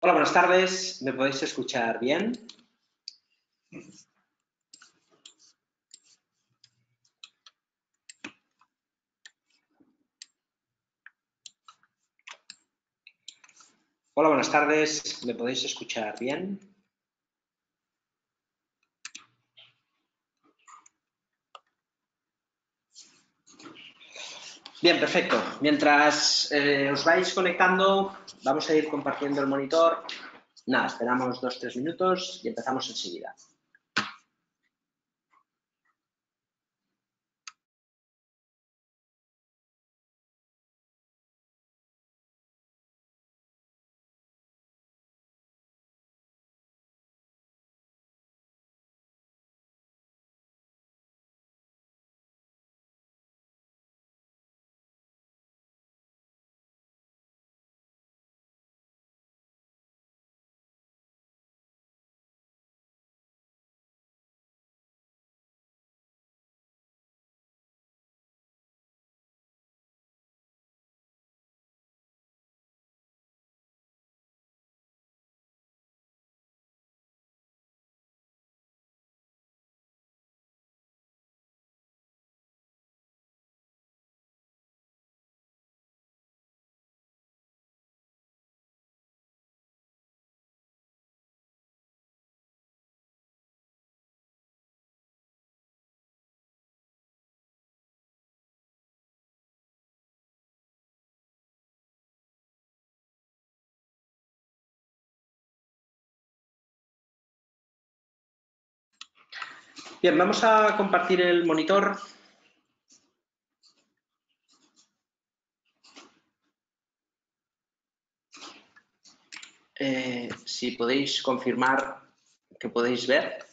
Hola, buenas tardes. ¿Me podéis escuchar bien? Hola, buenas tardes. ¿Me podéis escuchar bien? Bien, perfecto. Mientras os vais conectando, vamos a ir compartiendo el monitor. Nada, esperamos 2-3 minutos y empezamos enseguida. Bien, vamos a compartir el monitor. Si podéis confirmar que podéis ver.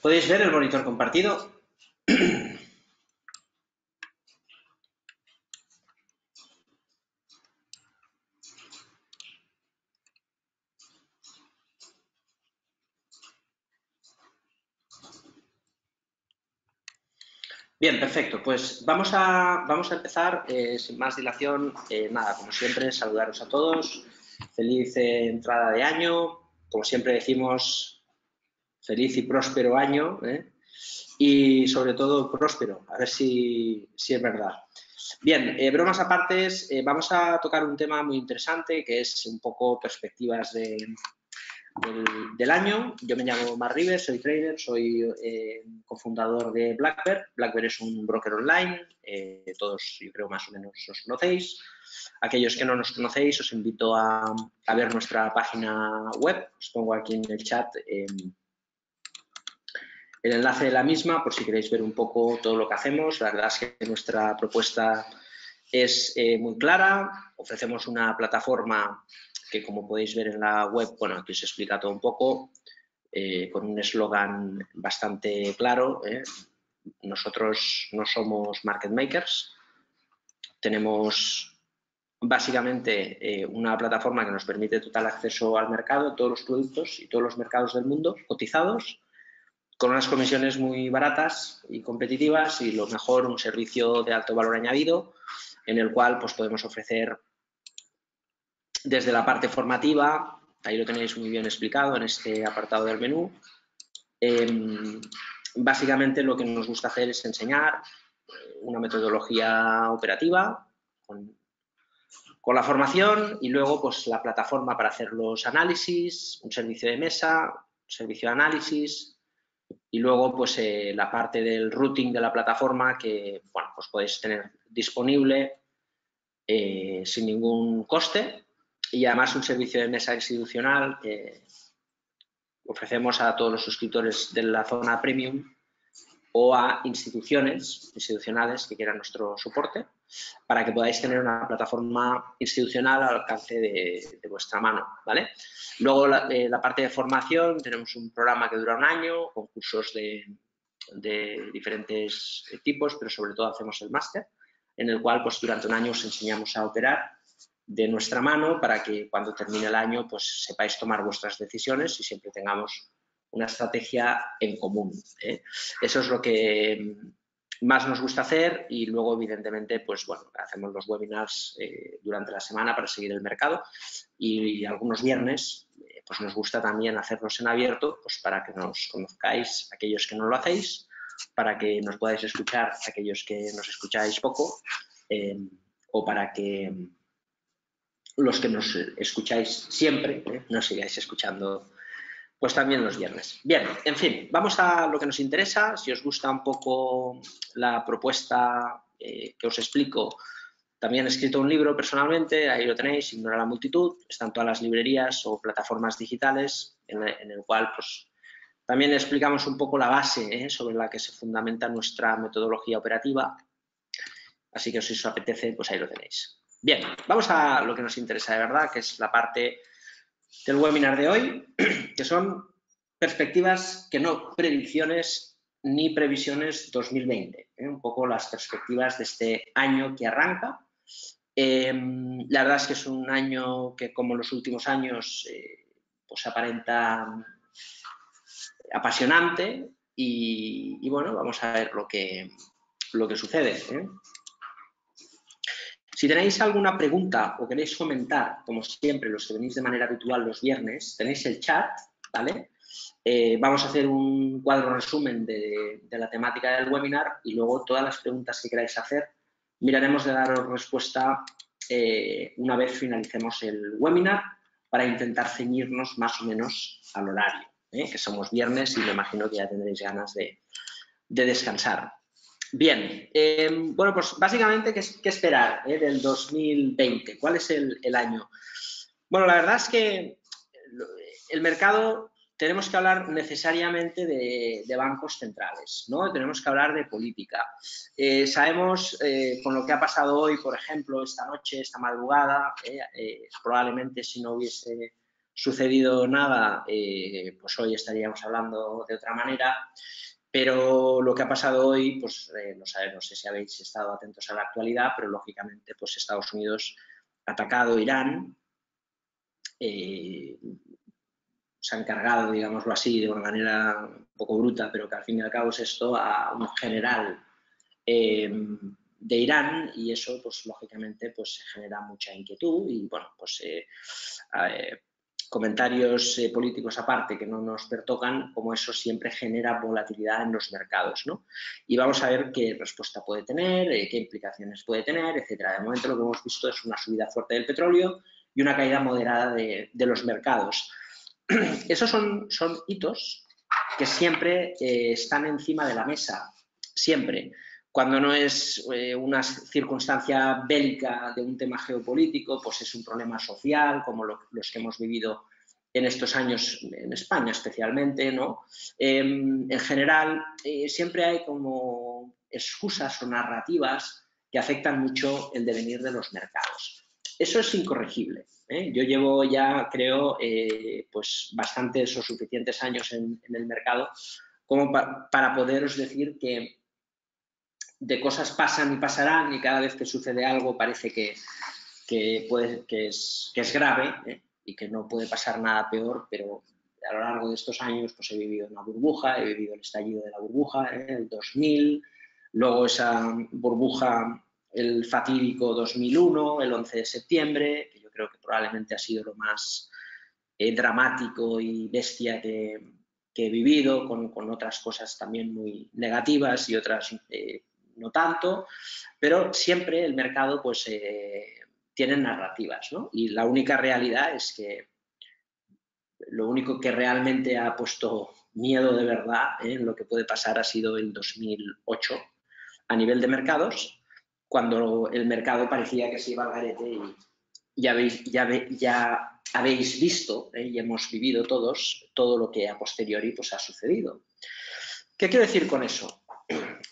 ¿Podéis ver el monitor compartido? Bien, perfecto. Pues vamos a empezar sin más dilación. Nada, como siempre, saludaros a todos. Feliz entrada de año. Como siempre decimos, feliz y próspero año. Y sobre todo próspero. A ver si es verdad. Bien, bromas aparte, vamos a tocar un tema muy interesante que es un poco perspectivas del año. Yo me llamo Mark Rivers, soy trader, soy cofundador de BlackBear. BlackBear es un broker online, todos yo creo más o menos os conocéis. Aquellos que no nos conocéis os invito a ver nuestra página web, os pongo aquí en el chat el enlace de la misma por si queréis ver un poco todo lo que hacemos. La verdad es que nuestra propuesta es muy clara, ofrecemos una plataforma que, como podéis ver en la web, bueno, aquí se explica todo un poco, con un eslogan bastante claro. Nosotros no somos market makers, tenemos básicamente una plataforma que nos permite total acceso al mercado, todos los productos y todos los mercados del mundo cotizados, con unas comisiones muy baratas y competitivas y lo mejor, un servicio de alto valor añadido en el cual pues, podemos ofrecer desde la parte formativa, ahí lo tenéis muy bien explicado en este apartado del menú. Básicamente lo que nos gusta hacer es enseñar una metodología operativa con la formación y luego pues la plataforma para hacer los análisis, un servicio de mesa, un servicio de análisis y luego pues la parte del routing de la plataforma que bueno, pues podéis tener disponible sin ningún coste y además un servicio de mesa institucional que ofrecemos a todos los suscriptores de la zona premium o a institucionales que quieran nuestro soporte, para que podáis tener una plataforma institucional al alcance de vuestra mano, ¿vale? Luego, la parte de formación, tenemos un programa que dura un año, con cursos de diferentes tipos, pero sobre todo hacemos el máster, en el cual pues, durante un año os enseñamos a operar de nuestra mano para que cuando termine el año pues, sepáis tomar vuestras decisiones y siempre tengamos una estrategia en común, ¿eh? Eso es lo que más nos gusta hacer y luego, evidentemente, pues bueno, hacemos los webinars durante la semana para seguir el mercado y algunos viernes pues nos gusta también hacerlos en abierto pues para que nos conozcáis aquellos que no lo hacéis, para que nos podáis escuchar aquellos que nos escucháis poco o para que los que nos escucháis siempre nos sigáis escuchando pues también los viernes. Bien, en fin, vamos a lo que nos interesa. Si os gusta un poco la propuesta que os explico, también he escrito un libro personalmente, ahí lo tenéis, Ignora la multitud, están todas las librerías o plataformas digitales en el cual pues, también explicamos un poco la base sobre la que se fundamenta nuestra metodología operativa, así que si os apetece, pues ahí lo tenéis. Bien, vamos a lo que nos interesa de verdad, que es la parte del webinar de hoy, que son perspectivas que no predicciones ni previsiones 2020, un poco las perspectivas de este año que arranca. La verdad es que es un año que, como los últimos años, pues aparenta apasionante y bueno, vamos a ver lo que sucede, ¿eh? Si tenéis alguna pregunta o queréis comentar, como siempre, los que venís de manera habitual los viernes, tenéis el chat, ¿vale? Vamos a hacer un cuadro resumen de la temática del webinar y luego todas las preguntas que queráis hacer miraremos de daros respuesta una vez finalicemos el webinar para intentar ceñirnos más o menos al horario, que somos viernes y me imagino que ya tendréis ganas de descansar. Bien, bueno, pues básicamente, ¿qué esperar del 2020? ¿Cuál es el año? Bueno, la verdad es que el mercado, tenemos que hablar necesariamente de bancos centrales, ¿no? Tenemos que hablar de política. Sabemos, con lo que ha pasado hoy, por ejemplo, esta noche, esta madrugada, probablemente si no hubiese sucedido nada, pues hoy estaríamos hablando de otra manera. Pero lo que ha pasado hoy, pues no sé si habéis estado atentos a la actualidad, pero lógicamente pues Estados Unidos ha atacado Irán, se ha encargado, digámoslo así, de una manera un poco bruta, pero que al fin y al cabo es esto, a un general de Irán y eso pues lógicamente pues genera mucha inquietud y bueno, pues comentarios políticos aparte que no nos pertocan, como eso siempre genera volatilidad en los mercados, ¿no? Y vamos a ver qué respuesta puede tener, qué implicaciones puede tener, etcétera. De momento lo que hemos visto es una subida fuerte del petróleo y una caída moderada de los mercados. Esos son hitos que siempre están encima de la mesa, siempre. Cuando no es una circunstancia bélica de un tema geopolítico, pues es un problema social, como los que hemos vivido en estos años en España especialmente, ¿no? En general, siempre hay como excusas o narrativas que afectan mucho el devenir de los mercados. Eso es incorregible, ¿eh? Yo llevo ya, creo, pues bastantes o suficientes años en el mercado como para poderos decir que de cosas pasan y pasarán y cada vez que sucede algo parece que es grave y que no puede pasar nada peor, pero a lo largo de estos años pues he vivido una burbuja, he vivido el estallido de la burbuja, el 2000, luego esa burbuja, el fatídico 2001, el 11 de septiembre, que yo creo que probablemente ha sido lo más dramático y bestia que he vivido, con otras cosas también muy negativas y otras no tanto, pero siempre el mercado pues tiene narrativas, ¿no? Y la única realidad es que lo único que realmente ha puesto miedo de verdad en lo que puede pasar ha sido el 2008 a nivel de mercados, cuando el mercado parecía que se iba al garete y ya habéis visto y hemos vivido todos todo lo que a posteriori pues, ha sucedido. ¿Qué quiero decir con eso?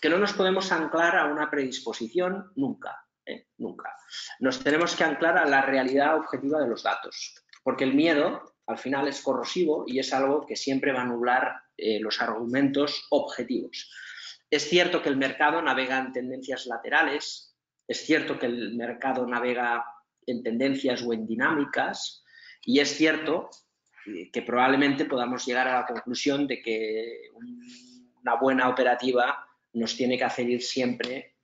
que no nos podemos anclar a una predisposición nunca, nunca. Nos tenemos que anclar a la realidad objetiva de los datos, porque el miedo al final es corrosivo y es algo que siempre va a nublar los argumentos objetivos. Es cierto que el mercado navega en tendencias laterales, es cierto que el mercado navega en tendencias o en dinámicas, y es cierto que probablemente podamos llegar a la conclusión de que una buena operativa nos tiene que hacer ir siempre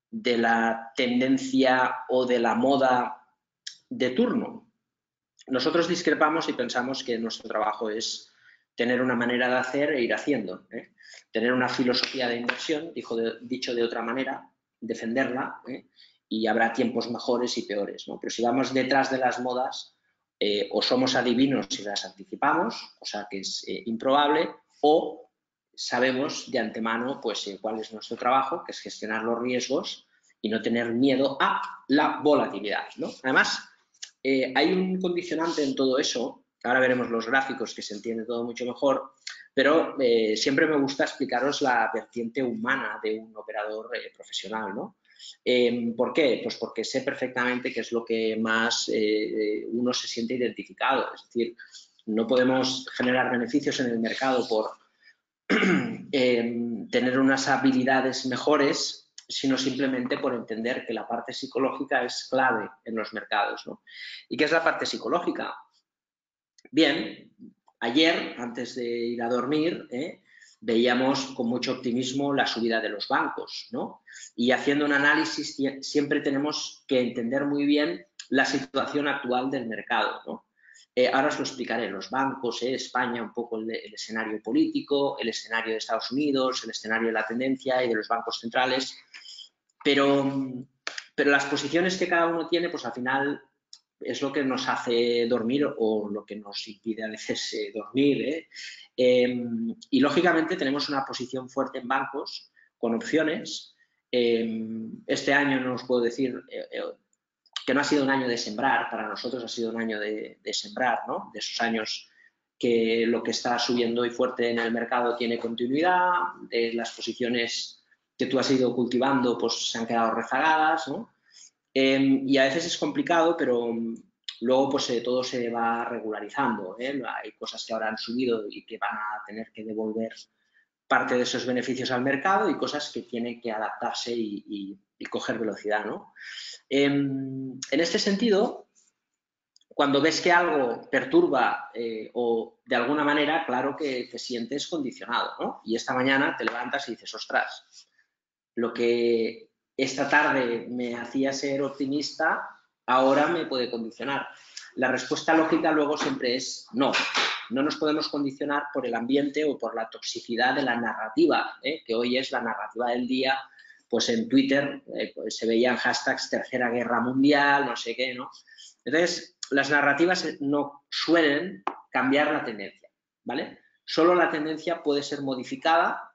de la tendencia o de la moda de turno. Nosotros discrepamos y pensamos que nuestro trabajo es tener una manera de hacer e ir haciendo, tener una filosofía de inversión, dicho de otra manera, defenderla, y habrá tiempos mejores y peores, ¿no? Pero si vamos detrás de las modas, o somos adivinos si las anticipamos, cosa que es improbable, o sabemos de antemano pues, cuál es nuestro trabajo, que es gestionar los riesgos y no tener miedo a la volatilidad, ¿no? Además, hay un condicionante en todo eso, ahora veremos los gráficos que se entiende todo mucho mejor, pero siempre me gusta explicaros la vertiente humana de un operador profesional, ¿no? ¿Por qué? Pues porque sé perfectamente qué es lo que más uno se siente identificado, es decir, no podemos generar beneficios en el mercado por tener unas habilidades mejores, sino simplemente por entender que la parte psicológica es clave en los mercados, ¿no? ¿Y qué es la parte psicológica? Bien, ayer, antes de ir a dormir, veíamos con mucho optimismo la subida de los bancos, ¿no? Y haciendo un análisis siempre tenemos que entender muy bien la situación actual del mercado, ¿no? Ahora os lo explicaré, los bancos, España, un poco el escenario político, el escenario de Estados Unidos, el escenario de la tendencia y de los bancos centrales, pero las posiciones que cada uno tiene, pues al final es lo que nos hace dormir o lo que nos impide a veces dormir, y lógicamente tenemos una posición fuerte en bancos con opciones. Este año no os puedo decir que no ha sido un año de sembrar, para nosotros ha sido un año de sembrar, ¿no? De esos años que lo que está subiendo y fuerte en el mercado tiene continuidad, de las posiciones que tú has ido cultivando pues se han quedado rezagadas, ¿no? Y a veces es complicado, pero luego pues todo se va regularizando, hay cosas que ahora han subido y que van a tener que devolver parte de esos beneficios al mercado y cosas que tienen que adaptarse y coger velocidad, ¿no? En este sentido, cuando ves que algo perturba o de alguna manera, claro que te sientes condicionado, ¿no? Y esta mañana te levantas y dices, ostras, lo que esta tarde me hacía ser optimista, ahora me puede condicionar. La respuesta lógica luego siempre es no. No nos podemos condicionar por el ambiente o por la toxicidad de la narrativa, que hoy es la narrativa del día. Pues en Twitter pues se veían hashtags Tercera Guerra Mundial, no sé qué, ¿no? Entonces, las narrativas no suelen cambiar la tendencia, ¿vale? Solo la tendencia puede ser modificada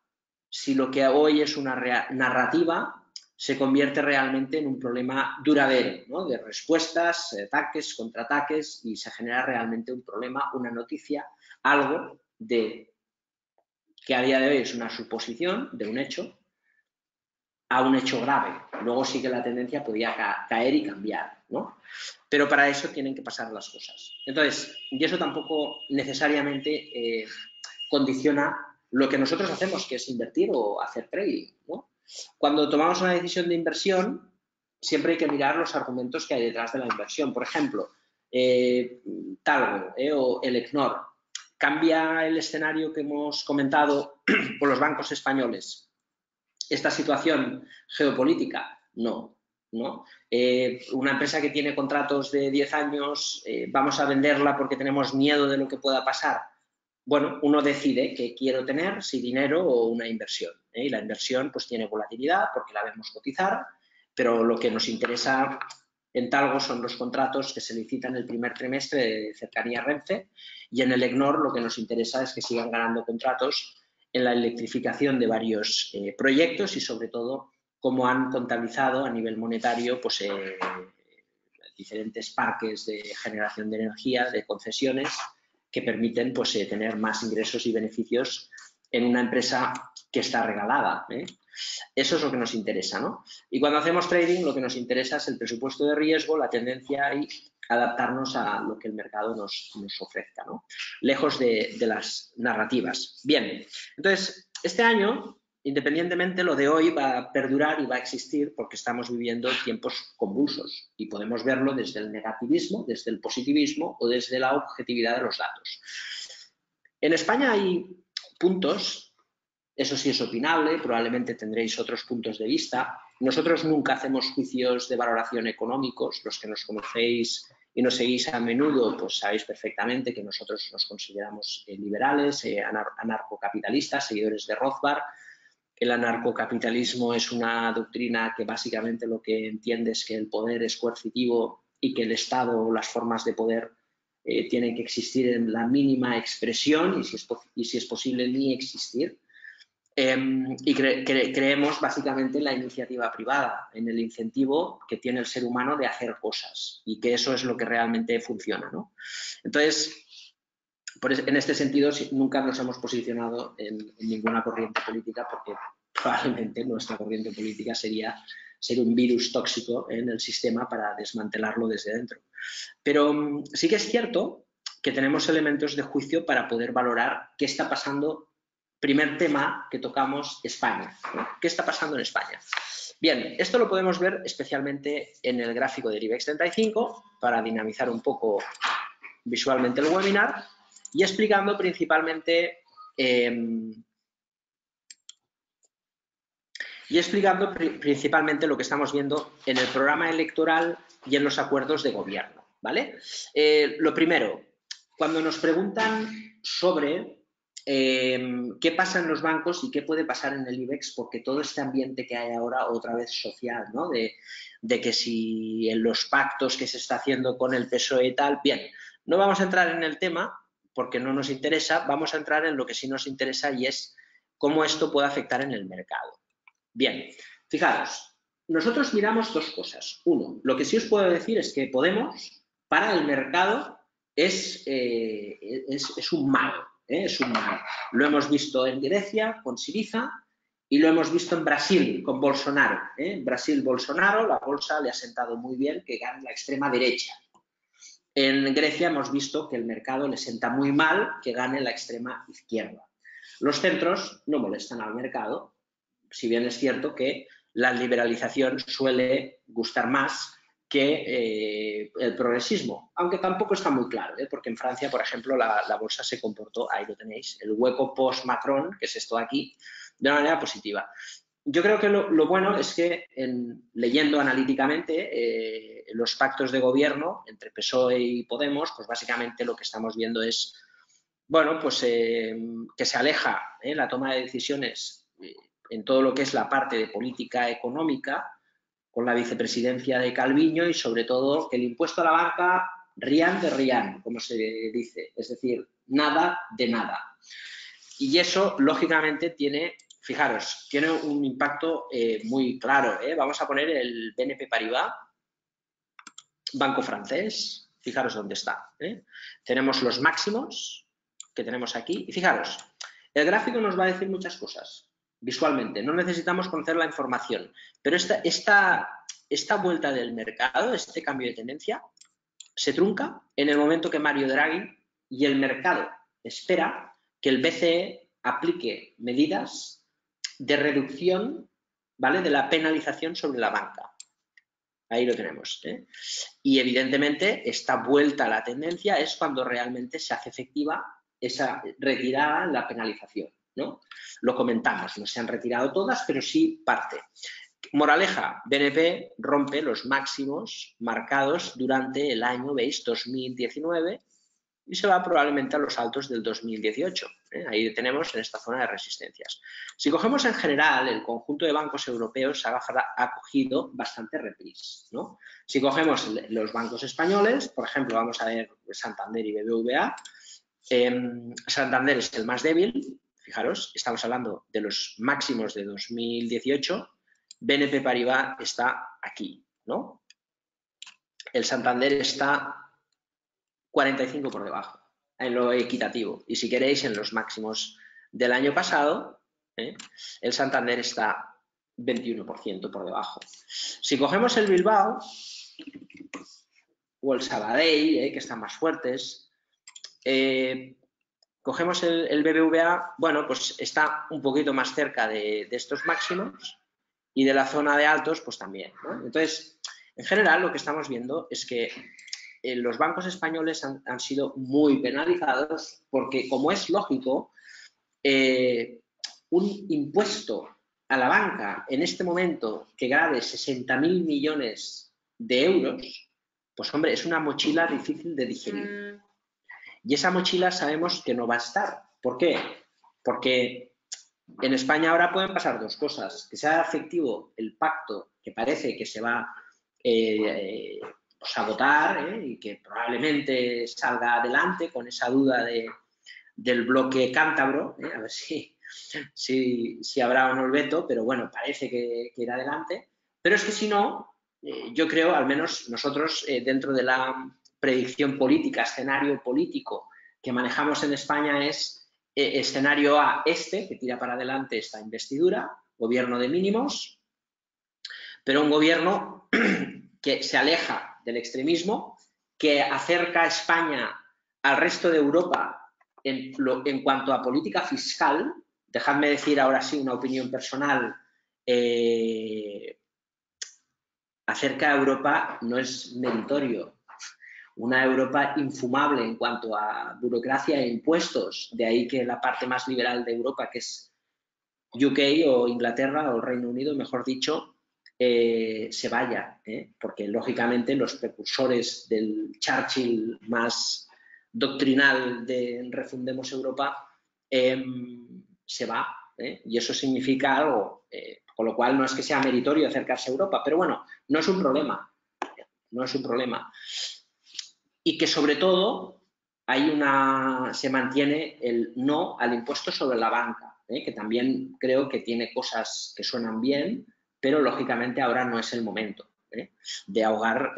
si lo que hoy es una narrativa se convierte realmente en un problema duradero, ¿no? De respuestas, ataques, contraataques, y se genera realmente un problema, una noticia, algo de que a día de hoy es una suposición de un hecho a un hecho grave. Luego sí que la tendencia podía caer y cambiar, ¿no? Pero para eso tienen que pasar las cosas. Entonces, y eso tampoco necesariamente condiciona lo que nosotros hacemos, que es invertir o hacer trading, ¿no? Cuando tomamos una decisión de inversión, siempre hay que mirar los argumentos que hay detrás de la inversión. Por ejemplo, Talgo o el ECNOR. ¿Cambia el escenario que hemos comentado por los bancos españoles esta situación geopolítica? No. ¿No? Una empresa que tiene contratos de 10 años, ¿vamos a venderla porque tenemos miedo de lo que pueda pasar? Bueno, uno decide qué quiero tener, si dinero o una inversión. Y la inversión pues tiene volatilidad porque la vemos cotizar, pero lo que nos interesa en Talgo son los contratos que se licitan el primer trimestre de Cercanía Renfe, y en el ECNOR lo que nos interesa es que sigan ganando contratos en la electrificación de varios proyectos y sobre todo cómo han contabilizado a nivel monetario pues, diferentes parques de generación de energía, de concesiones, que permiten pues, tener más ingresos y beneficios en una empresa que está regalada. Eso es lo que nos interesa, ¿no? Y cuando hacemos trading, lo que nos interesa es el presupuesto de riesgo, la tendencia y adaptarnos a lo que el mercado nos ofrezca, ¿no? Lejos de las narrativas. Bien, entonces, este año, independientemente, lo de hoy va a perdurar y va a existir porque estamos viviendo tiempos convulsos y podemos verlo desde el negativismo, desde el positivismo o desde la objetividad de los datos. En España hay puntos. Eso sí es opinable, probablemente tendréis otros puntos de vista. Nosotros nunca hacemos juicios de valoración económicos. Los que nos conocéis y nos seguís a menudo, pues sabéis perfectamente que nosotros nos consideramos liberales, anarcocapitalistas, seguidores de Rothbard. El anarcocapitalismo es una doctrina que básicamente lo que entiende es que el poder es coercitivo y que el Estado o las formas de poder tienen que existir en la mínima expresión y si es posible ni existir. Y creemos básicamente en la iniciativa privada, en el incentivo que tiene el ser humano de hacer cosas y que eso es lo que realmente funciona, ¿no? Entonces, en este sentido, nunca nos hemos posicionado en ninguna corriente política porque probablemente nuestra corriente política sería ser un virus tóxico en el sistema para desmantelarlo desde dentro. Pero sí que es cierto que tenemos elementos de juicio para poder valorar qué está pasando. Primer tema que tocamos, España. ¿Qué está pasando en España? Bien, esto lo podemos ver especialmente en el gráfico del IBEX 35 para dinamizar un poco visualmente el webinar y explicando principalmente lo que estamos viendo en el programa electoral y en los acuerdos de gobierno, ¿vale? Lo primero, cuando nos preguntan sobre qué pasa en los bancos y qué puede pasar en el IBEX, porque todo este ambiente que hay ahora, otra vez social, ¿no? De que si en los pactos que se está haciendo con el PSOE y tal, bien, no vamos a entrar en el tema porque no nos interesa, vamos a entrar en lo que sí nos interesa y es cómo esto puede afectar en el mercado. Bien, fijaros, nosotros miramos dos cosas. Uno, lo que sí os puedo decir es que Podemos, para el mercado, es un mal. Es un mal. Lo hemos visto en Grecia con Syriza y lo hemos visto en Brasil con Bolsonaro. En Brasil, Bolsonaro, la bolsa le ha sentado muy bien que gane la extrema derecha. En Grecia hemos visto que el mercado le sienta muy mal que gane la extrema izquierda. Los centros no molestan al mercado, si bien es cierto que la liberalización suele gustar más que el progresismo, aunque tampoco está muy claro, porque en Francia, por ejemplo, la bolsa se comportó, ahí lo tenéis, el hueco post-Macron, que es esto aquí, de una manera positiva. Yo creo que lo bueno es que leyendo analíticamente los pactos de gobierno entre PSOE y Podemos, pues básicamente lo que estamos viendo es, bueno, pues que se aleja la toma de decisiones en todo lo que es la parte de política económica con la vicepresidencia de Calviño y sobre todo que el impuesto a la banca, rian de rian, como se dice, es decir, nada de nada. Y eso, lógicamente, tiene, fijaros, tiene un impacto muy claro. Vamos a poner el BNP Paribas, banco francés, fijaros dónde está. Tenemos los máximos que tenemos aquí y fijaros, el gráfico nos va a decir muchas cosas visualmente, no necesitamos conocer la información, pero esta vuelta del mercado, este cambio de tendencia, se trunca en el momento que Mario Draghi y el mercado espera que el BCE aplique medidas de reducción, ¿vale?, de la penalización sobre la banca. Ahí lo tenemos. Y evidentemente esta vuelta a la tendencia es cuando realmente se hace efectiva esa retirada en la penalización, ¿no? Lo comentamos, no se han retirado todas, pero sí parte. Moraleja, BNP rompe los máximos marcados durante el año, veis, 2019 y se va probablemente a los altos del 2018. Ahí tenemos en esta zona de resistencias. Si cogemos en general el conjunto de bancos europeos ha cogido bastante reprise, ¿no? Si cogemos los bancos españoles, por ejemplo, vamos a ver Santander y BBVA. Santander es el más débil, fijaros, estamos hablando de los máximos de 2018, BNP Paribas está aquí, ¿no? El Santander está 45 por debajo, en lo equitativo. Y si queréis, en los máximos del año pasado, El Santander está 21% por debajo. Si cogemos el Bilbao o el Sabadell, que están más fuertes, cogemos el BBVA, bueno, pues está un poquito más cerca de estos máximos y de la zona de altos, pues también, ¿no? Entonces, en general, lo que estamos viendo es que los bancos españoles han sido muy penalizados porque, como es lógico, un impuesto a la banca en este momento que grave 60.000 millones de euros, pues hombre, es una mochila difícil de digerir. Y esa mochila sabemos que no va a estar. ¿Por qué? Porque en España ahora pueden pasar dos cosas. Que sea efectivo el pacto que parece que se va a votar y que probablemente salga adelante con esa duda del bloque cántabro, a ver si habrá o no el veto, pero bueno, parece que irá adelante. Pero es que si no, yo creo, al menos nosotros, dentro de la predicción política, escenario político que manejamos en España es escenario A, que tira para adelante esta investidura, gobierno de mínimos, pero un gobierno que se aleja del extremismo, que acerca a España al resto de Europa en cuanto a política fiscal. Dejadme decir ahora sí una opinión personal. Acerca a Europa no es meritorio. Una Europa infumable en cuanto a burocracia e impuestos. De ahí que la parte más liberal de Europa, que es UK o Inglaterra o Reino Unido, mejor dicho, se vaya, porque lógicamente los precursores del Churchill más doctrinal de refundemos Europa se va, y eso significa algo, con lo cual no es que sea meritorio acercarse a Europa, pero bueno, no es un problema, no es un problema. Y que sobre todo se mantiene el no al impuesto sobre la banca, que también creo que tiene cosas que suenan bien, pero lógicamente ahora no es el momento de ahogar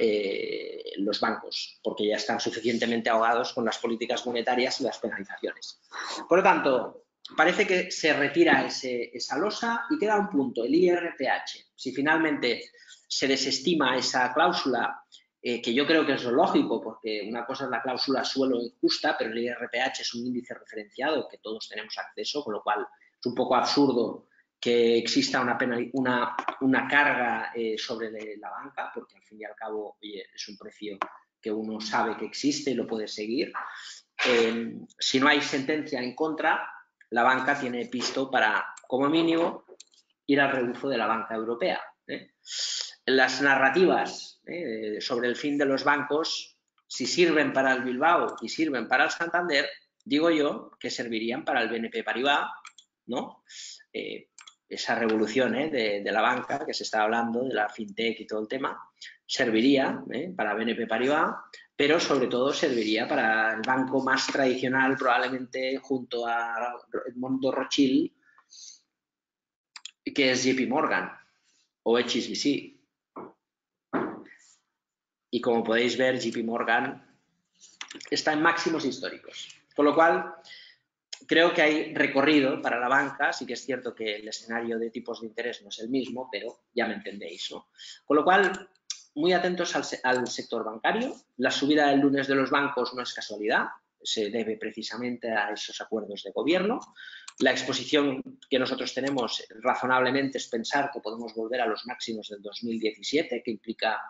los bancos, porque ya están suficientemente ahogados con las políticas monetarias y las penalizaciones. Por lo tanto, parece que se retira esa losa y queda un punto, el IRPH. Si finalmente se desestima esa cláusula, que yo creo que es lo lógico, porque una cosa es la cláusula suelo injusta, pero el IRPH es un índice referenciado que todos tenemos acceso, con lo cual es un poco absurdo que exista una carga sobre la banca, porque al fin y al cabo es un precio que uno sabe que existe y lo puede seguir. Si no hay sentencia en contra, la banca tiene pisto para, como mínimo, ir al rebufo de la banca europea. Las narrativas sobre el fin de los bancos, si sirven para el Bilbao y sirven para el Santander, digo yo que servirían para el BNP Paribas, ¿no? Esa revolución de la banca que se está hablando, de la fintech y todo el tema, serviría para BNP Paribas, pero sobre todo serviría para el banco más tradicional, probablemente junto a Edmond Rothschild, que es JP Morgan o HSBC. Y como podéis ver, JP Morgan está en máximos históricos. Con lo cual, creo que hay recorrido para la banca. Sí que es cierto que el escenario de tipos de interés no es el mismo, pero ya me entendéis, ¿no? Con lo cual, muy atentos al sector bancario. La subida del lunes de los bancos no es casualidad, se debe precisamente a esos acuerdos de gobierno. La exposición que nosotros tenemos razonablemente es pensar que podemos volver a los máximos del 2017, que implica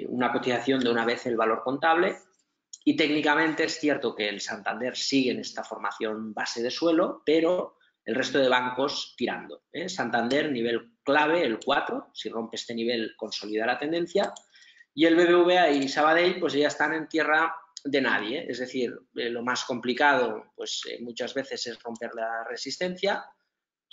una cotización de una vez el valor contable, y técnicamente es cierto que el Santander sigue en esta formación base de suelo, pero el resto de bancos tirando. Santander, nivel clave, el 4, si rompe este nivel consolida la tendencia, y el BBVA y Sabadell pues ya están en tierra de nadie, es decir, lo más complicado pues muchas veces es romper la resistencia.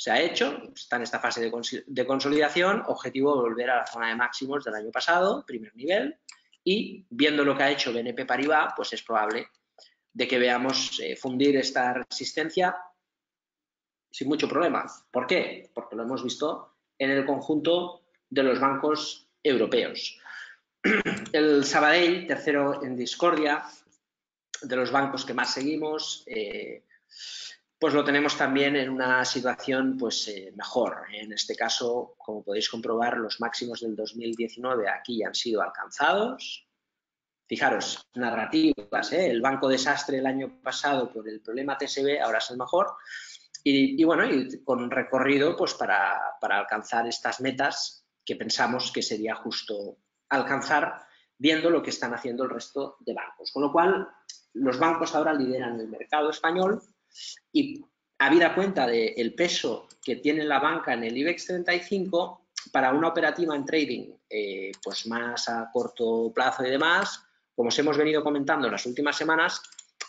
Se ha hecho, está en esta fase de consolidación, objetivo volver a la zona de máximos del año pasado, primer nivel, y viendo lo que ha hecho BNP Paribas, pues es probable de que veamos fundir esta resistencia sin mucho problema. ¿Por qué? Porque lo hemos visto en el conjunto de los bancos europeos. El Sabadell, tercero en discordia, de los bancos que más seguimos, pues lo tenemos también en una situación pues, mejor. En este caso, como podéis comprobar, los máximos del 2019 aquí han sido alcanzados. Fijaros, narrativas, el banco desastre el año pasado por el problema TSB, ahora es el mejor. Y bueno, y con recorrido pues para alcanzar estas metas que pensamos que sería justo alcanzar viendo lo que están haciendo el resto de bancos. Con lo cual, los bancos ahora lideran el mercado español y habida cuenta del peso que tiene la banca en el IBEX 35, para una operativa en trading pues más a corto plazo y demás, como os hemos venido comentando en las últimas semanas,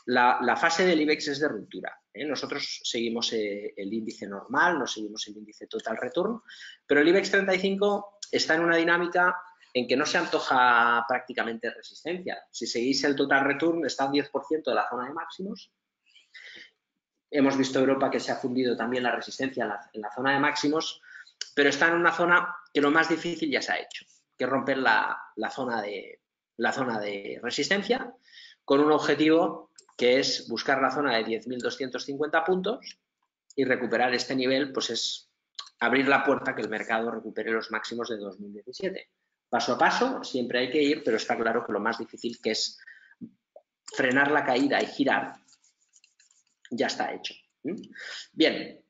la fase del IBEX es de ruptura. Nosotros seguimos el índice normal, no seguimos el índice total return, pero el IBEX 35 está en una dinámica en que no se antoja prácticamente resistencia. Si seguís el total return, está un 10% de la zona de máximos. Hemos visto Europa que se ha fundido también la resistencia en la zona de máximos, pero está en una zona que lo más difícil ya se ha hecho, que es romper la zona de resistencia con un objetivo que es buscar la zona de 10.250 puntos y recuperar este nivel, pues es abrir la puerta que el mercado recupere los máximos de 2017. Paso a paso, siempre hay que ir, pero está claro que lo más difícil, que es frenar la caída y girar, ya está hecho. Bien,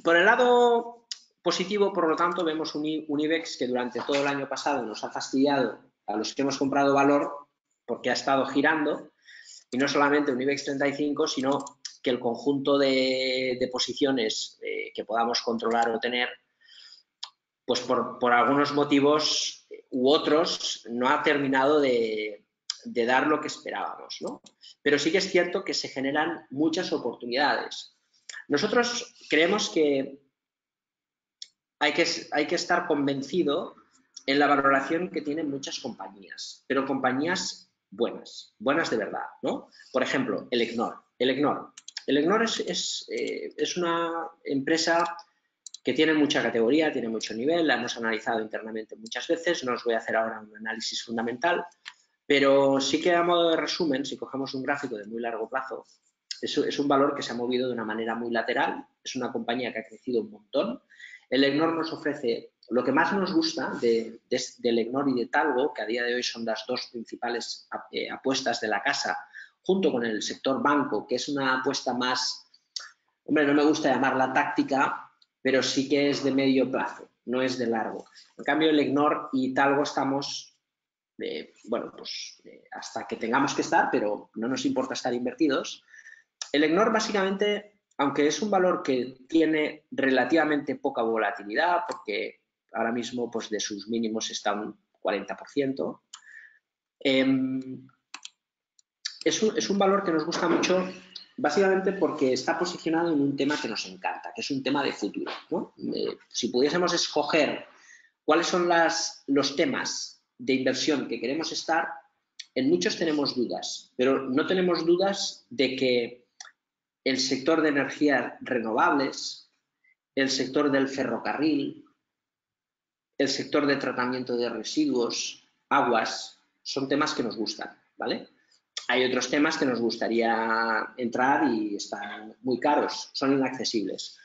por el lado positivo, por lo tanto, vemos un IBEX que durante todo el año pasado nos ha fastidiado a los que hemos comprado valor porque ha estado girando, y no solamente un IBEX 35, sino que el conjunto de posiciones que podamos controlar o tener, pues por algunos motivos u otros no ha terminado de dar lo que esperábamos, ¿no? Pero sí que es cierto que se generan muchas oportunidades. Nosotros creemos que hay que estar convencido en la valoración que tienen muchas compañías, pero compañías buenas de verdad, ¿no? Por ejemplo, el Egnor. El Egnor es una empresa que tiene mucha categoría, tiene mucho nivel, la hemos analizado internamente muchas veces, no os voy a hacer ahora un análisis fundamental, pero sí que a modo de resumen, si cogemos un gráfico de muy largo plazo, es un valor que se ha movido de una manera muy lateral, es una compañía que ha crecido un montón. El Egnor nos ofrece, lo que más nos gusta del Egnor y de Talgo, que a día de hoy son las dos principales apuestas de la casa, junto con el sector banco, que es una apuesta más, hombre, no me gusta llamarla táctica, pero sí que es de medio plazo, no es de largo. En cambio, el Egnor y Talgo estamos, bueno, pues hasta que tengamos que estar, pero no nos importa estar invertidos. El Egnor básicamente, aunque es un valor que tiene relativamente poca volatilidad, porque ahora mismo pues de sus mínimos está un 40%, es un valor que nos gusta mucho básicamente porque está posicionado en un tema que nos encanta, que es un tema de futuro, ¿no? Si pudiésemos escoger cuáles son los temas de inversión que queremos estar, en muchos tenemos dudas, pero no tenemos dudas de que el sector de energías renovables, el sector del ferrocarril, el sector de tratamiento de residuos, aguas, son temas que nos gustan, ¿vale? Hay otros temas que nos gustaría entrar y están muy caros, son inaccesibles.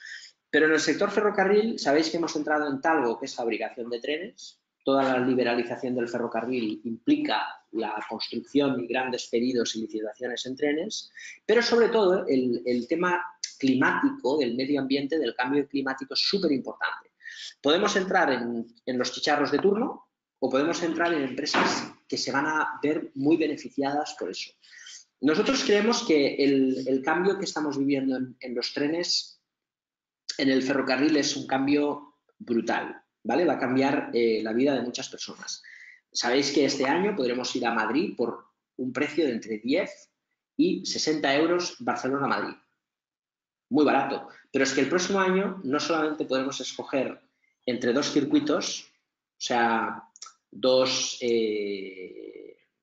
Pero en el sector ferrocarril, sabéis que hemos entrado en Talgo, que es fabricación de trenes. Toda la liberalización del ferrocarril implica la construcción y grandes pedidos y licitaciones en trenes, pero sobre todo el tema climático, del medio ambiente, del cambio climático es súper importante. Podemos entrar en los chicharros de turno o podemos entrar en empresas que se van a ver muy beneficiadas por eso. Nosotros creemos que el cambio que estamos viviendo en los trenes, en el ferrocarril, es un cambio brutal, ¿vale? Va a cambiar la vida de muchas personas. Sabéis que este año podremos ir a Madrid por un precio de entre 10 y 60 euros Barcelona-Madrid. Muy barato. Pero es que el próximo año no solamente podremos escoger entre dos circuitos, o sea,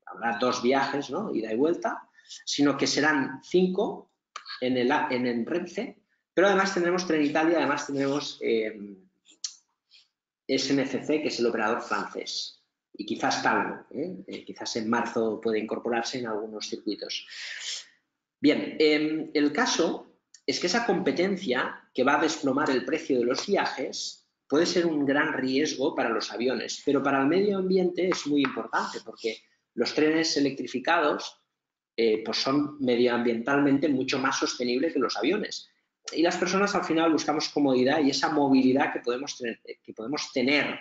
habrá dos viajes, ¿no? Ida y vuelta, sino que serán 5 en Renfe, pero además tendremos Trenitalia, además tendremos SNCC, que es el operador francés, y quizás Talgo, quizás en marzo puede incorporarse en algunos circuitos. Bien, el caso es que esa competencia que va a desplomar el precio de los viajes puede ser un gran riesgo para los aviones, pero para el medio ambiente es muy importante porque los trenes electrificados pues son medioambientalmente mucho más sostenibles que los aviones. Y las personas al final buscamos comodidad y esa movilidad que podemos tener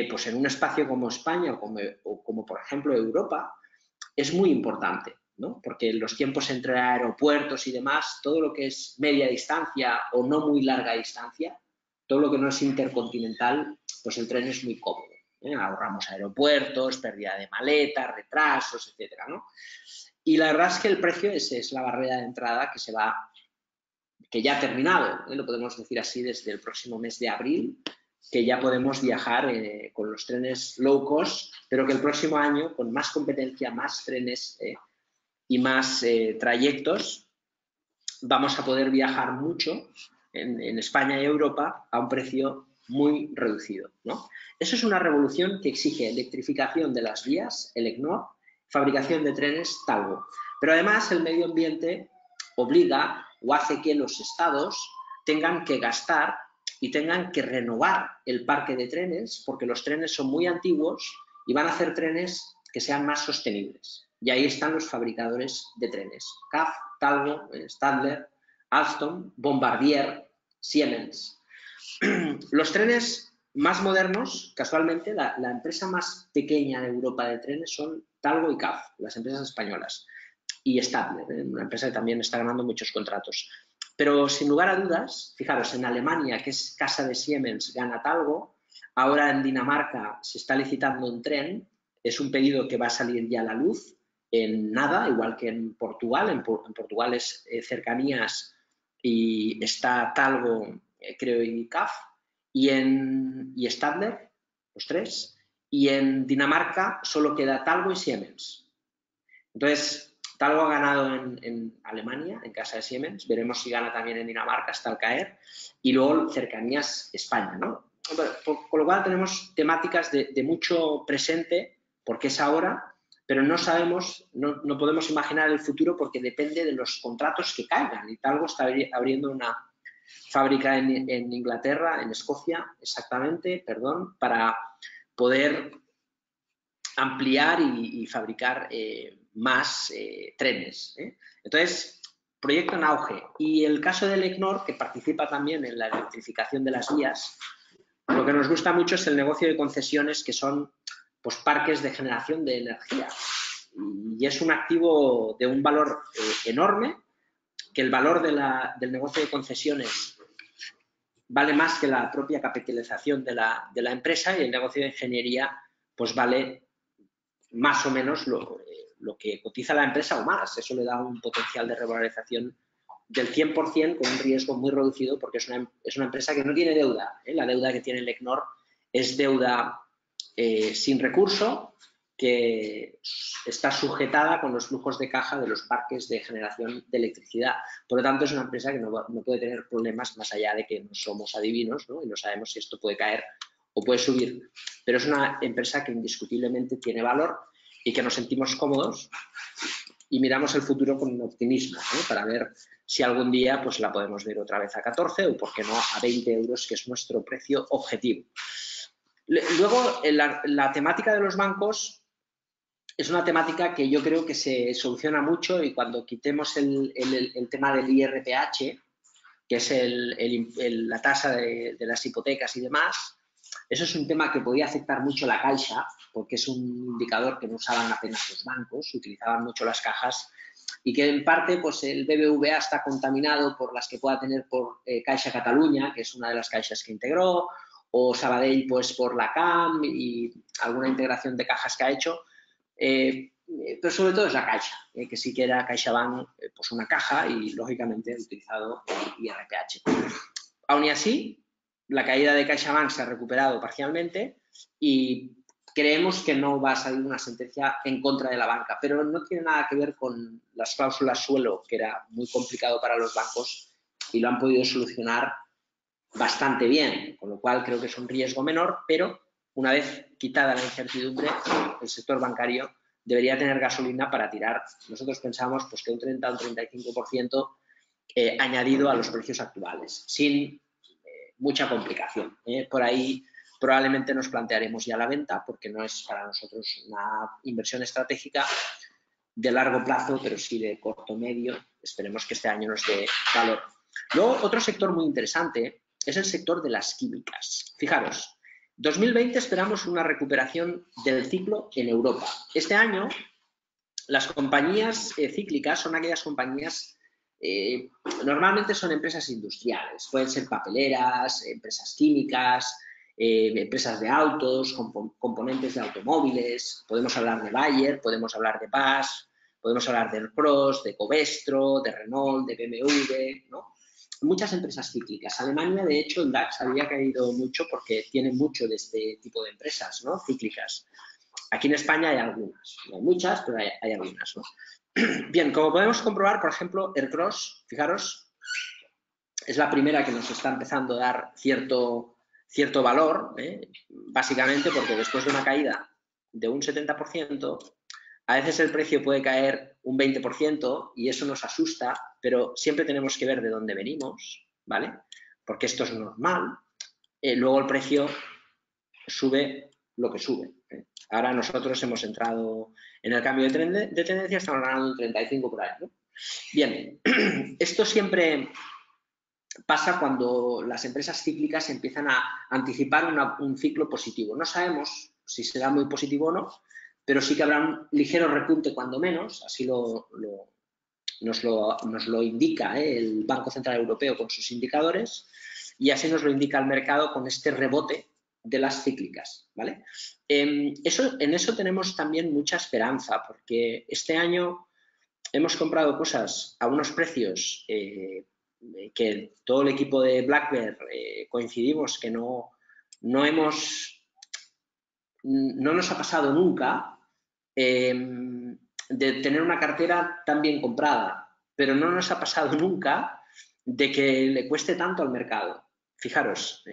pues en un espacio como España o como por ejemplo Europa es muy importante, ¿no? Porque los tiempos entre aeropuertos y demás, todo lo que es media distancia o no muy larga distancia, todo lo que no es intercontinental, pues el tren es muy cómodo. Ahorramos aeropuertos, pérdida de maletas, retrasos, etcétera, ¿no? Y la verdad es que el precio es la barrera de entrada que ya ha terminado, lo podemos decir así, desde el próximo mes de abril, que ya podemos viajar con los trenes low cost, pero que el próximo año, con más competencia, más trenes y más trayectos, vamos a poder viajar mucho en España y Europa a un precio muy reducido, ¿no? Eso es una revolución que exige electrificación de las vías, el ECNOR, fabricación de trenes, Talgo. Pero además el medio ambiente obliga o hace que los estados tengan que gastar y tengan que renovar el parque de trenes porque los trenes son muy antiguos y van a hacer trenes que sean más sostenibles. Y ahí están los fabricadores de trenes, CAF, Talgo, Stadler, Alstom, Bombardier, Siemens. Los trenes más modernos, casualmente, la empresa más pequeña de Europa de trenes son Talgo y CAF, las empresas españolas, y Stadler, una empresa que también está ganando muchos contratos. Pero sin lugar a dudas, fijaros, en Alemania, que es casa de Siemens, gana Talgo, ahora en Dinamarca se está licitando un tren, es un pedido que va a salir ya a la luz en nada, igual que en Portugal. En Portugal es cercanías y está Talgo, creo, y CAF, y Stadler, los tres, y en Dinamarca solo queda Talgo y Siemens. Entonces, Talgo ha ganado en Alemania, en casa de Siemens, veremos si gana también en Dinamarca hasta el caer, y luego cercanías España, ¿no? Con lo cual tenemos temáticas de mucho presente, porque es ahora, pero no sabemos, no podemos imaginar el futuro porque depende de los contratos que caigan. Y Talgo está abriendo una fábrica en Inglaterra, en Escocia, exactamente, perdón, para poder ampliar y fabricar más trenes. Entonces, proyecto en auge. Y el caso del ECNOR, que participa también en la electrificación de las vías, lo que nos gusta mucho es el negocio de concesiones, que son pues, parques de generación de energía. Y es un activo de un valor enorme, que el valor del negocio de concesiones vale más que la propia capitalización de la empresa, y el negocio de ingeniería pues vale más o menos lo que cotiza la empresa o más. Eso le da un potencial de revalorización del 100% con un riesgo muy reducido porque es una empresa que no tiene deuda. La deuda que tiene el ECNOR es deuda sin recurso, que está sujetada con los flujos de caja de los parques de generación de electricidad. Por lo tanto, es una empresa que no puede tener problemas más allá de que no somos adivinos, ¿no? Y no sabemos si esto puede caer o puede subir. Pero es una empresa que indiscutiblemente tiene valor y que nos sentimos cómodos y miramos el futuro con optimismo, ¿no? Para ver si algún día pues, la podemos ver otra vez a 14 o, por qué no, a 20 euros, que es nuestro precio objetivo. Luego, la temática de los bancos es una temática que yo creo que se soluciona mucho, y cuando quitemos el tema del IRPH, que es la tasa de las hipotecas y demás, eso es un tema que podía afectar mucho la Caixa, porque es un indicador que no usaban apenas los bancos, utilizaban mucho las cajas, y que en parte pues, el BBVA está contaminado por las que pueda tener por Caixa Catalunya, que es una de las caixas que integró, o Sabadell pues, por la CAM y alguna integración de cajas que ha hecho. Pero sobre todo es la Caixa, que sí que era CaixaBank pues una caja y lógicamente ha utilizado el IRPH. Aún y así, la caída de CaixaBank se ha recuperado parcialmente y creemos que no va a salir una sentencia en contra de la banca, pero no tiene nada que ver con las cláusulas suelo, que era muy complicado para los bancos y lo han podido solucionar bastante bien, con lo cual creo que es un riesgo menor, pero una vez quitada la incertidumbre, el sector bancario debería tener gasolina para tirar. Nosotros pensamos pues, que un 30 o un 35% añadido a los precios actuales, sin mucha complicación. Por ahí probablemente nos plantearemos ya la venta, porque no es para nosotros una inversión estratégica de largo plazo, pero sí de corto medio. Esperemos que este año nos dé valor. Luego, otro sector muy interesante es el sector de las químicas. Fijaros, 2020 esperamos una recuperación del ciclo en Europa. Este año, las compañías cíclicas son aquellas compañías, normalmente son empresas industriales, pueden ser papeleras, empresas químicas, empresas de autos, componentes de automóviles, podemos hablar de Bayer, podemos hablar de BASF, podemos hablar de Ercros, de Covestro, de Renault, de BMW, ¿no? Muchas empresas cíclicas. Alemania, de hecho, el DAX había caído mucho porque tiene mucho de este tipo de empresas, ¿no? Cíclicas. Aquí en España hay algunas, no hay muchas, pero hay algunas, ¿no? Bien, como podemos comprobar, por ejemplo, Ercros, fijaros, es la primera que nos está empezando a dar cierto valor, básicamente porque después de una caída de un 70%, a veces el precio puede caer un 20% y eso nos asusta, pero siempre tenemos que ver de dónde venimos, ¿vale? Porque esto es normal. Luego el precio sube lo que sube. Ahora nosotros hemos entrado en el cambio de tendencia, estamos ganando un 35 por ahí, ¿no? Bien, esto siempre pasa cuando las empresas cíclicas empiezan a anticipar un ciclo positivo. No sabemos si será muy positivo o no, pero sí que habrá un ligero repunte cuando menos, así nos lo indica el Banco Central Europeo con sus indicadores, y así nos lo indica el mercado con este rebote de las cíclicas, ¿vale? En eso tenemos también mucha esperanza, porque este año hemos comprado cosas a unos precios que todo el equipo de Black Bear coincidimos que no nos ha pasado nunca de tener una cartera tan bien comprada, pero no nos ha pasado nunca de que le cueste tanto al mercado. Fijaros,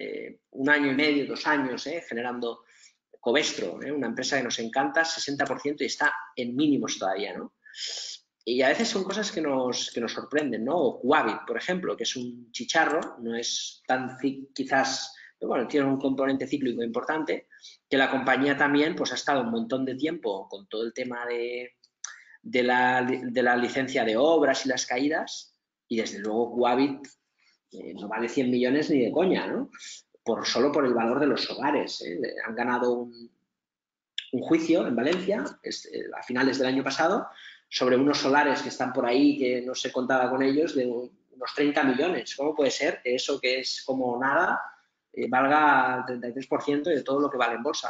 1 año y medio, 2 años generando Covestro, una empresa que nos encanta, 60% y está en mínimos todavía, ¿no? Y a veces son cosas que nos sorprenden, ¿no? O Quabit, por ejemplo, que es un chicharro, no es tan quizás, pero bueno, tiene un componente cíclico importante, que la compañía también pues ha estado un montón de tiempo con todo el tema de la licencia de obras y las caídas, y desde luego Quabit no vale 100 millones ni de coña, ¿no? Solo por el valor de los hogares. Han ganado un juicio en Valencia a finales del año pasado sobre unos solares que están por ahí, que no se contaba con ellos, de unos 30 millones. ¿Cómo puede ser que eso, que es como nada, valga el 33% de todo lo que vale en bolsa?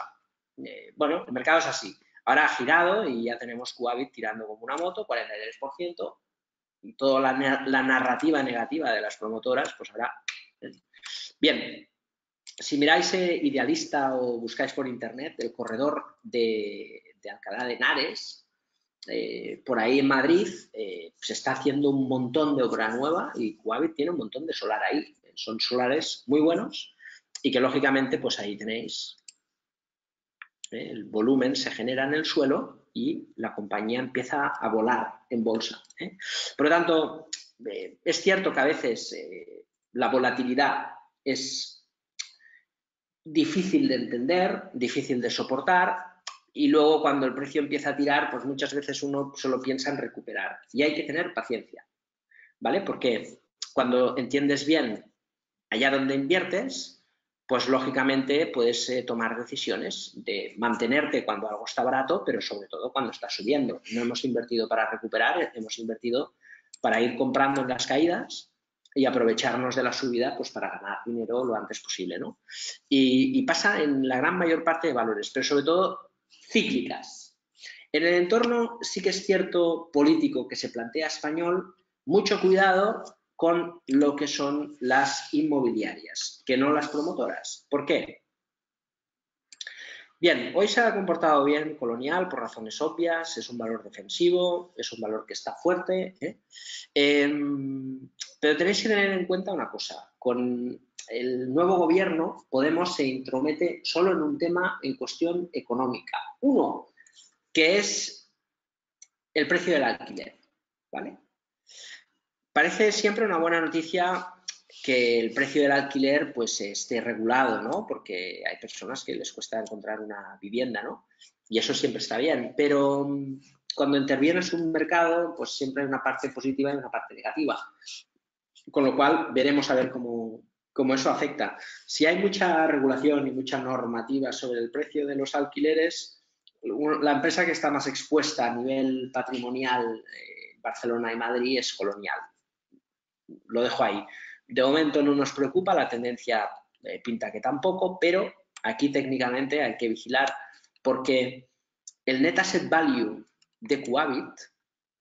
Bueno, el mercado es así. Ahora ha girado y ya tenemos Quabit tirando como una moto, 43%, y toda la narrativa negativa de las promotoras, pues ahora... Bien, si miráis Idealista o buscáis por internet el corredor de Alcalá de Henares, por ahí en Madrid se está haciendo un montón de obra nueva y Quabit tiene un montón de solar ahí. Son solares muy buenos y que lógicamente pues ahí tenéis el volumen se genera en el suelo y la compañía empieza a volar en bolsa. Por lo tanto, es cierto que a veces la volatilidad es difícil de entender, difícil de soportar, y luego cuando el precio empieza a tirar, pues muchas veces uno solo piensa en recuperar. Y hay que tener paciencia, ¿vale? Porque cuando entiendes bien allá donde inviertes, pues lógicamente puedes tomar decisiones de mantenerte cuando algo está barato, pero sobre todo cuando está subiendo. No hemos invertido para recuperar, hemos invertido para ir comprando en las caídas y aprovecharnos de la subida pues para ganar dinero lo antes posible, ¿no? Y pasa en la gran mayor parte de valores, pero sobre todo cíclicas. En el entorno sí que es cierto político que se plantea español, mucho cuidado con lo que son las inmobiliarias, que no las promotoras. ¿Por qué? Bien, hoy se ha comportado bien Colonial por razones obvias, es un valor defensivo, es un valor que está fuerte, pero tenéis que tener en cuenta una cosa, con el nuevo gobierno Podemos se intromete solo en un tema en cuestión económica. Uno, que es el precio del alquiler, ¿vale? Parece siempre una buena noticia que el precio del alquiler pues esté regulado, ¿no? Porque hay personas que les cuesta encontrar una vivienda, ¿no? Y eso siempre está bien, pero cuando intervienes un mercado, pues siempre hay una parte positiva y una parte negativa. Con lo cual, veremos a ver cómo eso afecta. Si hay mucha regulación y mucha normativa sobre el precio de los alquileres, la empresa que está más expuesta a nivel patrimonial, Barcelona y Madrid, es Colonial. Lo dejo ahí. De momento no nos preocupa, la tendencia pinta que tampoco, pero aquí técnicamente hay que vigilar porque el net asset value de Coavit,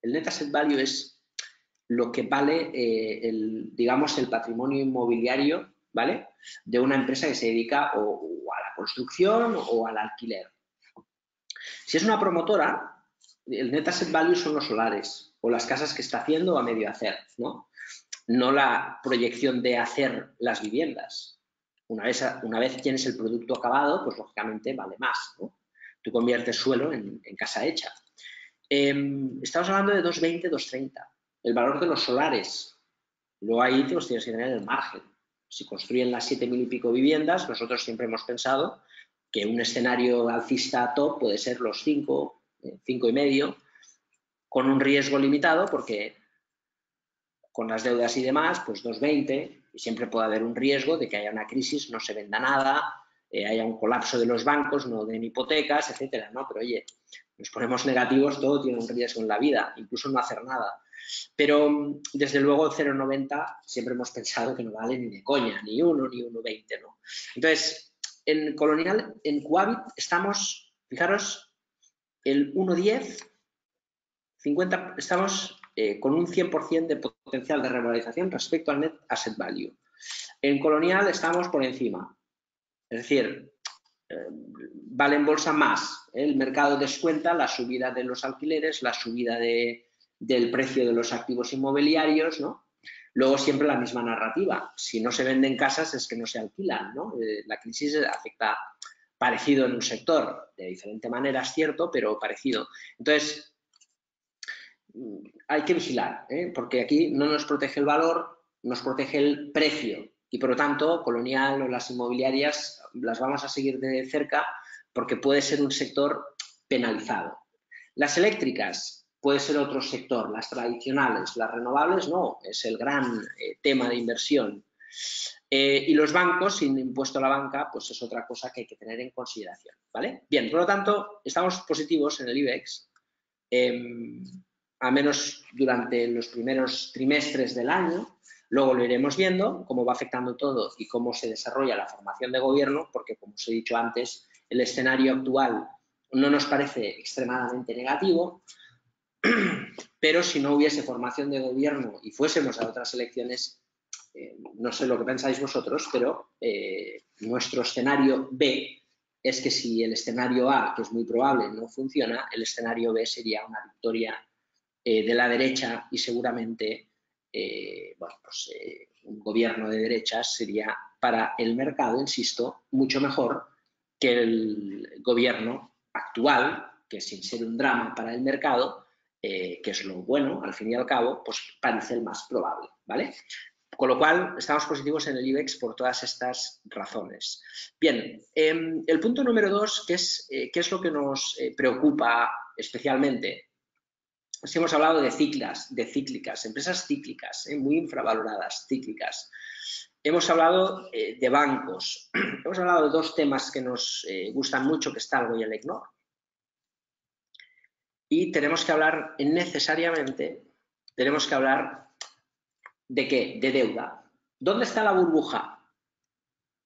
el net asset value es lo que vale digamos, el patrimonio inmobiliario, ¿vale? De una empresa que se dedica o a la construcción o al alquiler. Si es una promotora, el net asset value son los solares o las casas que está haciendo o a medio hacer, ¿no? No la proyección de hacer las viviendas. Una vez tienes el producto acabado, pues lógicamente vale más, ¿no? Tú conviertes suelo en casa hecha. Estamos hablando de 2,20, 2,30. El valor de los solares. Luego ahí te los tienes que tener en el margen. Si construyen las 7.000 y pico viviendas, nosotros siempre hemos pensado que un escenario alcista top puede ser los 5, 5,5, con un riesgo limitado porque con las deudas y demás, pues 2,20, y siempre puede haber un riesgo de que haya una crisis, no se venda nada, haya un colapso de los bancos, no den hipotecas, etcétera, ¿no? Pero oye, nos ponemos negativos, todo tiene un riesgo en la vida, incluso no hacer nada. Pero desde luego 0,90 siempre hemos pensado que no vale ni de coña, ni 1, ni 1,20, ¿no? Entonces, en Colonial, en Coavit, estamos, fijaros, el 1,10, 50, estamos con un 100% de potencial de revalorización respecto al net asset value. En Colonial estamos por encima, es decir, vale en bolsa más. El mercado descuenta la subida de los alquileres, la subida del precio de los activos inmobiliarios, ¿no? Luego siempre la misma narrativa. Si no se venden casas es que no se alquilan, ¿no? La crisis afecta parecido en un sector, de diferente manera, es cierto, pero parecido. Entonces, hay que vigilar, porque aquí no nos protege el valor, nos protege el precio y por lo tanto Colonial o las inmobiliarias las vamos a seguir de cerca porque puede ser un sector penalizado. Las eléctricas puede ser otro sector, las tradicionales, las renovables no, es el gran tema de inversión. Y los bancos, sin impuesto a la banca, pues es otra cosa que hay que tener en consideración, ¿vale? Bien, por lo tanto, estamos positivos en el IBEX, al menos durante los primeros trimestres del año. Luego lo iremos viendo, cómo va afectando todo y cómo se desarrolla la formación de gobierno, porque, como os he dicho antes, el escenario actual no nos parece extremadamente negativo, pero si no hubiese formación de gobierno y fuésemos a otras elecciones, no sé lo que pensáis vosotros, pero nuestro escenario B es que si el escenario A, que es muy probable, no funciona, el escenario B sería una victoria de la derecha y seguramente bueno, pues, un gobierno de derechas sería para el mercado, insisto, mucho mejor que el gobierno actual, que sin ser un drama para el mercado, que es lo bueno, al fin y al cabo, pues parece el más probable, ¿vale? Con lo cual, estamos positivos en el IBEX por todas estas razones. Bien, el punto número 2, ¿qué es lo que nos preocupa especialmente? Si hemos hablado de cíclicas, empresas cíclicas, muy infravaloradas, cíclicas. Hemos hablado de bancos. Hemos hablado de dos temas que nos gustan mucho, que es Talgo y Elecnor. Y tenemos que hablar necesariamente, tenemos que hablar ¿de qué? De deuda. ¿Dónde está la burbuja?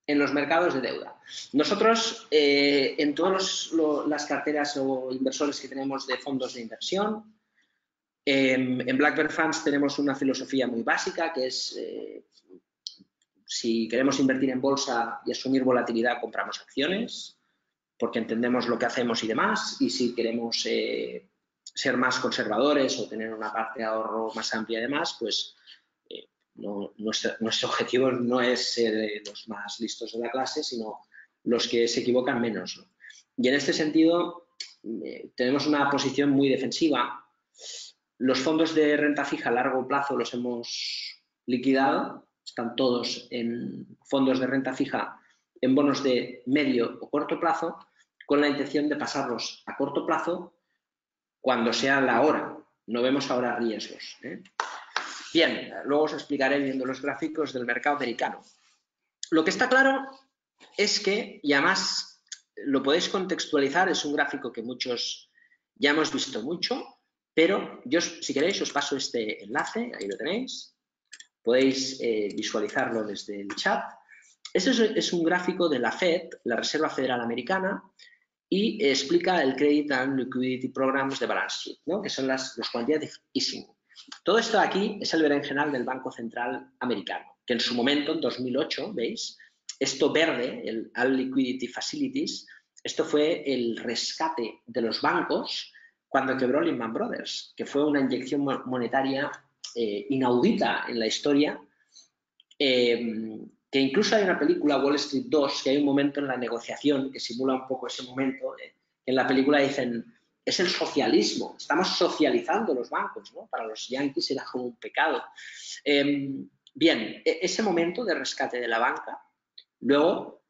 En los mercados de deuda. Nosotros, en todas las carteras o inversores que tenemos de fondos de inversión, en Black Bear Funds tenemos una filosofía muy básica que es si queremos invertir en bolsa y asumir volatilidad, compramos acciones porque entendemos lo que hacemos y demás, y si queremos ser más conservadores o tener una parte de ahorro más amplia además, pues nuestro objetivo no es ser los más listos de la clase, sino los que se equivocan menos, ¿no? Y en este sentido tenemos una posición muy defensiva Los fondos de renta fija a largo plazo los hemos liquidado, están todos en fondos de renta fija en bonos de medio o corto plazo, con la intención de pasarlos a corto plazo cuando sea la hora. No vemos ahora riesgos. Bien, luego os explicaré viendo los gráficos del mercado americano. Lo que está claro es que, y además lo podéis contextualizar, es un gráfico que muchos ya hemos visto mucho, pero yo, si queréis, os paso este enlace, ahí lo tenéis, podéis visualizarlo desde el chat. Este es un gráfico de la Fed, la Reserva Federal Americana, y explica el Credit and Liquidity Programs de Balance Sheet, ¿no? Que son los Quantitative Easing. Todo esto de aquí es el berenjenal del Banco Central Americano, que en su momento, en 2008, ¿veis? Esto verde, el All Liquidity Facilities, esto fue el rescate de los bancos cuando quebró Lehman Brothers, que fue una inyección monetaria inaudita en la historia, que incluso hay una película, Wall Street 2, que hay un momento en la negociación que simula un poco ese momento. En la película dicen, es el socialismo, estamos socializando los bancos, ¿no? Para los yanquis era como un pecado. Bien, ese momento de rescate de la banca, luego,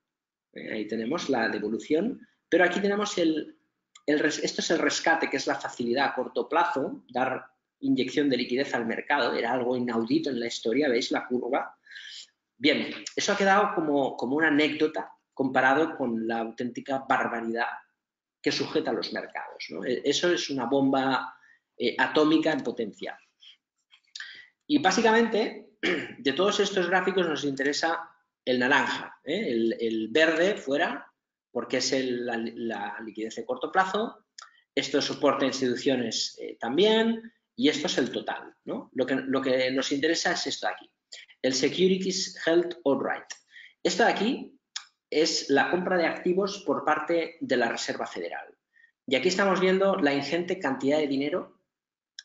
ahí tenemos la devolución, pero aquí tenemos esto es el rescate, que es la facilidad a corto plazo, dar inyección de liquidez al mercado, era algo inaudito en la historia, ¿veis la curva? Bien, eso ha quedado como una anécdota comparado con la auténtica barbaridad que sujeta a los mercados, ¿no? Eso es una bomba atómica en potencia. Y básicamente, de todos estos gráficos nos interesa el naranja, el verde fuera, porque es la liquidez de corto plazo, esto es soporte a instituciones también, y esto es el total, ¿no? Lo que nos interesa es esto de aquí, el Securities Held Outright. Esto de aquí es la compra de activos por parte de la Reserva Federal. Y aquí estamos viendo la ingente cantidad de dinero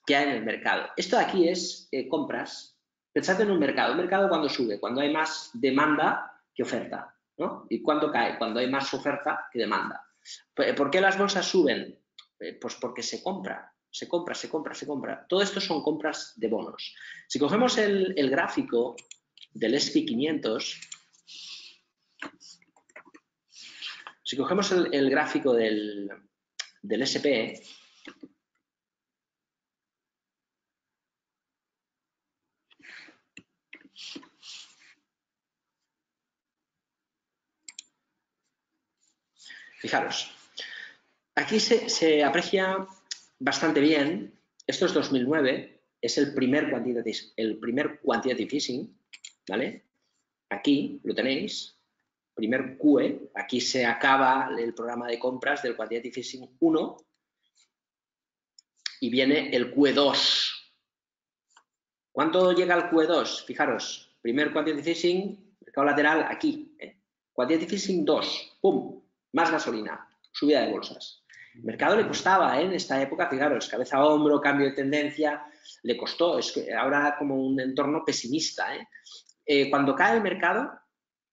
que hay en el mercado. Esto de aquí es compras. Pensad en un mercado cuando sube, cuando hay más demanda que oferta, ¿no? ¿Y cuándo cae? Cuando hay más oferta que demanda. ¿Por qué las bolsas suben? Pues porque se compra. Todo esto son compras de bonos. Si cogemos el gráfico del S&P 500, si cogemos el gráfico del S&P, fijaros, aquí se aprecia bastante bien, esto es 2009, es el primer quantitative easing, ¿vale? Aquí lo tenéis, primer QE, aquí se acaba el programa de compras del quantitative easing 1 y viene el QE2. ¿Cuánto llega al QE2? Fijaros, primer quantitative easing, mercado lateral aquí, quantitative easing 2, ¡pum!, más gasolina, subida de bolsas. El mercado le costaba, en esta época, fijaros, cabeza a hombro, cambio de tendencia, le costó, es que ahora como un entorno pesimista. Cuando cae el mercado,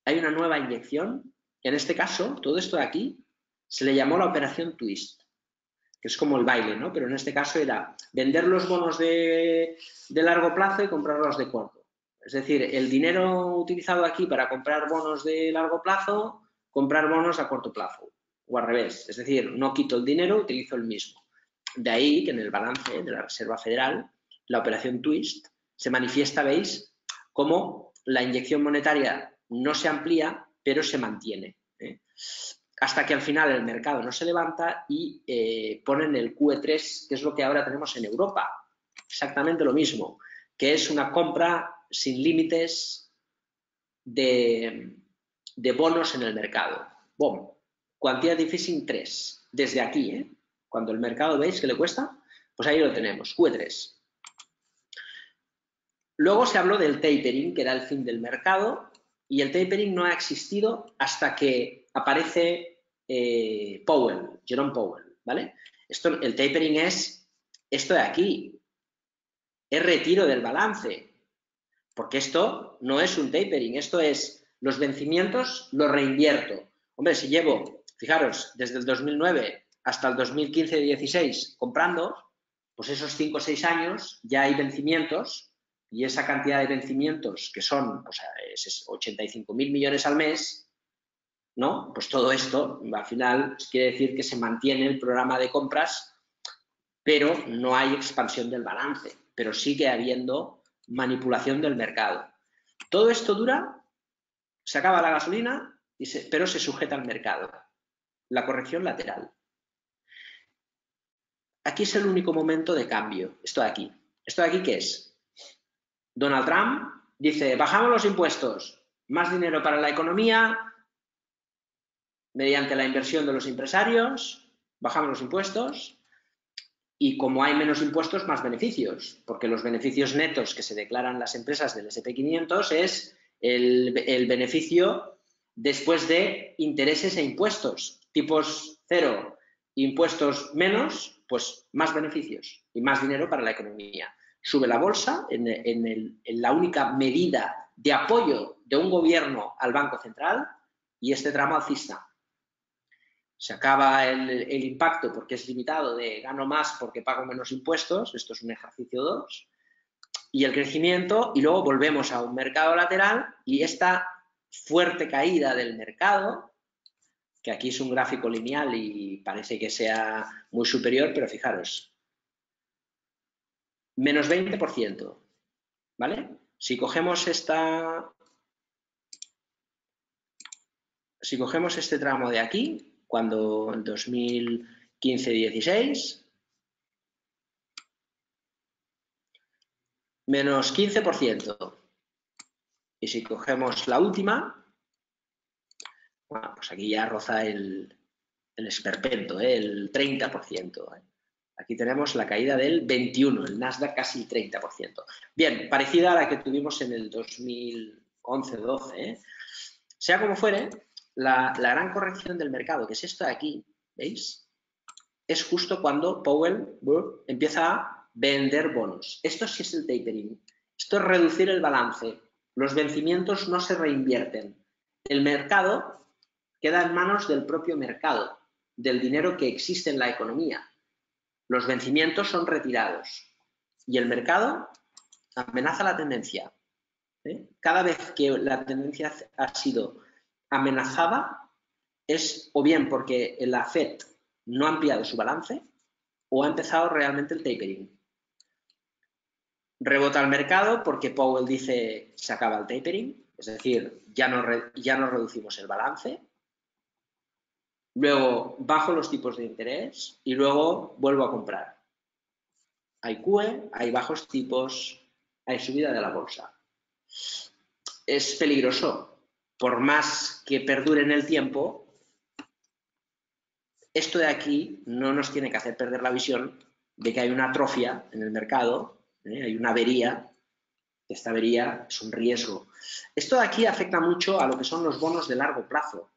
hay una nueva inyección, en este caso, todo esto de aquí, se le llamó la operación twist, que es como el baile, ¿no? Pero en este caso era vender los bonos de largo plazo y comprarlos de corto. Es decir, el dinero utilizado aquí para comprar bonos de largo plazo, comprar bonos a corto plazo, o al revés. Es decir, no quito el dinero, utilizo el mismo. De ahí que en el balance de la Reserva Federal, la operación twist se manifiesta, ¿veis?, como la inyección monetaria no se amplía, pero se mantiene, hasta que al final el mercado no se levanta y ponen el QE3, que es lo que ahora tenemos en Europa. Exactamente lo mismo, que es una compra sin límites de bonos en el mercado. ¡Bum! Quantitative easing 3, desde aquí, cuando el mercado veis que le cuesta, pues ahí lo tenemos, QE3. Luego se habló del tapering, que era el fin del mercado, y el tapering no ha existido hasta que aparece Jerome Powell, ¿vale? El tapering es esto de aquí, es retiro del balance, porque esto no es un tapering, esto es los vencimientos los reinvierto. Hombre, si llevo, fijaros, desde el 2009 hasta el 2015-16 comprando, pues esos 5 o 6 años ya hay vencimientos y esa cantidad de vencimientos que son pues, 85.000 millones al mes, ¿no? Pues todo esto al final quiere decir que se mantiene el programa de compras, pero no hay expansión del balance, pero sigue habiendo manipulación del mercado. Todo esto dura, se acaba la gasolina, pero se sujeta al mercado. La corrección lateral. Aquí es el único momento de cambio, esto de aquí. ¿Esto de aquí qué es? Donald Trump dice, bajamos los impuestos, más dinero para la economía, mediante la inversión de los empresarios, bajamos los impuestos y como hay menos impuestos, más beneficios, porque los beneficios netos que se declaran las empresas del S&P 500 es el beneficio después de intereses e impuestos, tipos cero, impuestos menos, pues más beneficios y más dinero para la economía. Sube la bolsa en la única medida de apoyo de un gobierno al Banco Central y este tramo alcista. Se acaba el impacto porque es limitado de gano más porque pago menos impuestos, esto es un ejercicio 2, y el crecimiento, y luego volvemos a un mercado lateral y esta fuerte caída del mercado, que aquí es un gráfico lineal y parece que sea muy superior, pero fijaros, menos 20%, ¿vale? Si cogemos este tramo de aquí, cuando en 2015-16, menos 15%. Y si cogemos la última, bueno, pues aquí ya roza el esperpento, el 30%. Aquí tenemos la caída del 21%, el Nasdaq casi el 30%. Bien, parecida a la que tuvimos en el 2011-12. Sea como fuere, la gran corrección del mercado, que es esto de aquí, ¿veis? Es justo cuando Powell empieza a vender bonos. Esto sí es el tapering. Esto es reducir el balance. Los vencimientos no se reinvierten. El mercado queda en manos del propio mercado, del dinero que existe en la economía. Los vencimientos son retirados y el mercado amenaza la tendencia. Cada vez que la tendencia ha sido amenazada es o bien porque la Fed no ha ampliado su balance o ha empezado realmente el tapering. Rebota el mercado porque Powell dice se acaba el tapering, es decir, ya no reducimos el balance. Luego bajo los tipos de interés y luego vuelvo a comprar. Hay QE, hay bajos tipos, hay subida de la bolsa. Es peligroso. Por más que perdure en el tiempo, esto de aquí no nos tiene que hacer perder la visión de que hay una atrofia en el mercado, hay una avería. Esta avería es un riesgo. Esto de aquí afecta mucho a lo que son los bonos de largo plazo.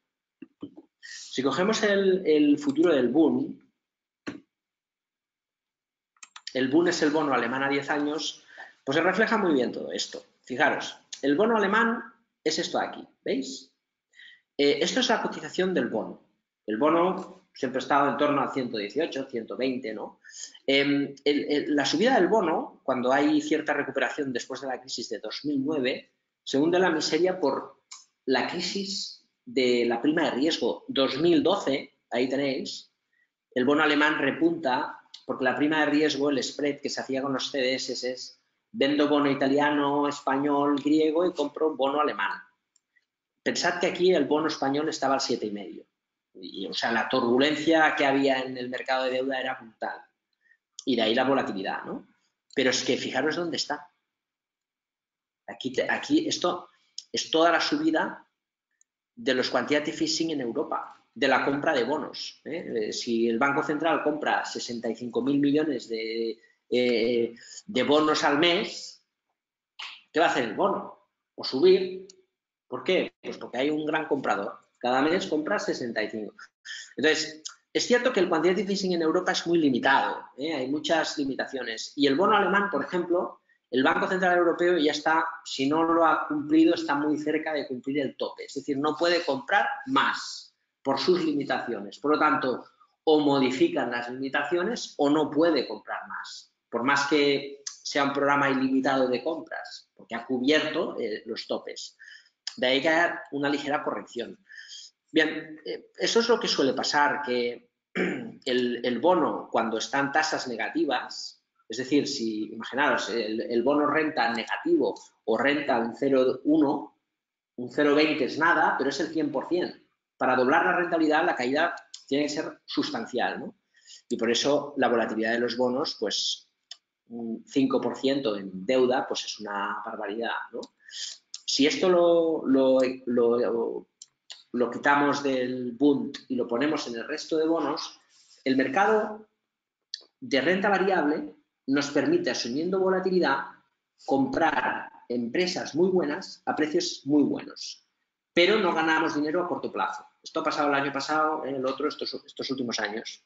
Si cogemos el futuro del Bund, el Bund es el bono alemán a 10 años, pues se refleja muy bien todo esto. Fijaros, el bono alemán es esto de aquí, ¿veis? Esto es la cotización del bono. El bono siempre ha estado en torno a 118, 120, ¿no? La subida del bono, cuando hay cierta recuperación después de la crisis de 2009, se hunde la miseria por la crisis de la prima de riesgo 2012, ahí tenéis, el bono alemán repunta porque la prima de riesgo, el spread que se hacía con los CDS es vendo bono italiano, español, griego y compro bono alemán. Pensad que aquí el bono español estaba al 7,5. Y, o sea, la turbulencia que había en el mercado de deuda era brutal. Y de ahí la volatilidad, ¿no? Pero es que fijaros dónde está. Aquí esto es toda la subida de los quantitative easing en Europa, de la compra de bonos. Si el Banco Central compra 65.000 millones de bonos al mes, ¿qué va a hacer el bono? O subir. ¿Por qué? Pues porque hay un gran comprador. Cada mes compra 65. Entonces, es cierto que el quantitative easing en Europa es muy limitado, hay muchas limitaciones. Y el bono alemán, por ejemplo, el Banco Central Europeo ya está, si no lo ha cumplido, está muy cerca de cumplir el tope. Es decir, no puede comprar más por sus limitaciones. Por lo tanto, o modifican las limitaciones o no puede comprar más, por más que sea un programa ilimitado de compras, porque ha cubierto los topes. De ahí que haya una ligera corrección. Bien, eso es lo que suele pasar, que el bono, cuando está en tasas negativas, es decir, si, imaginaros, el bono renta negativo o renta un 0,1, un 0,20 es nada, pero es el 100%. Para doblar la rentabilidad, la caída tiene que ser sustancial, ¿no? Y por eso la volatilidad de los bonos, pues un 5% en deuda, pues es una barbaridad, ¿no? Si esto lo quitamos del Bund y lo ponemos en el resto de bonos, el mercado de renta variable nos permite, asumiendo volatilidad, comprar empresas muy buenas a precios muy buenos, pero no ganamos dinero a corto plazo. Esto ha pasado el año pasado, el otro estos últimos años.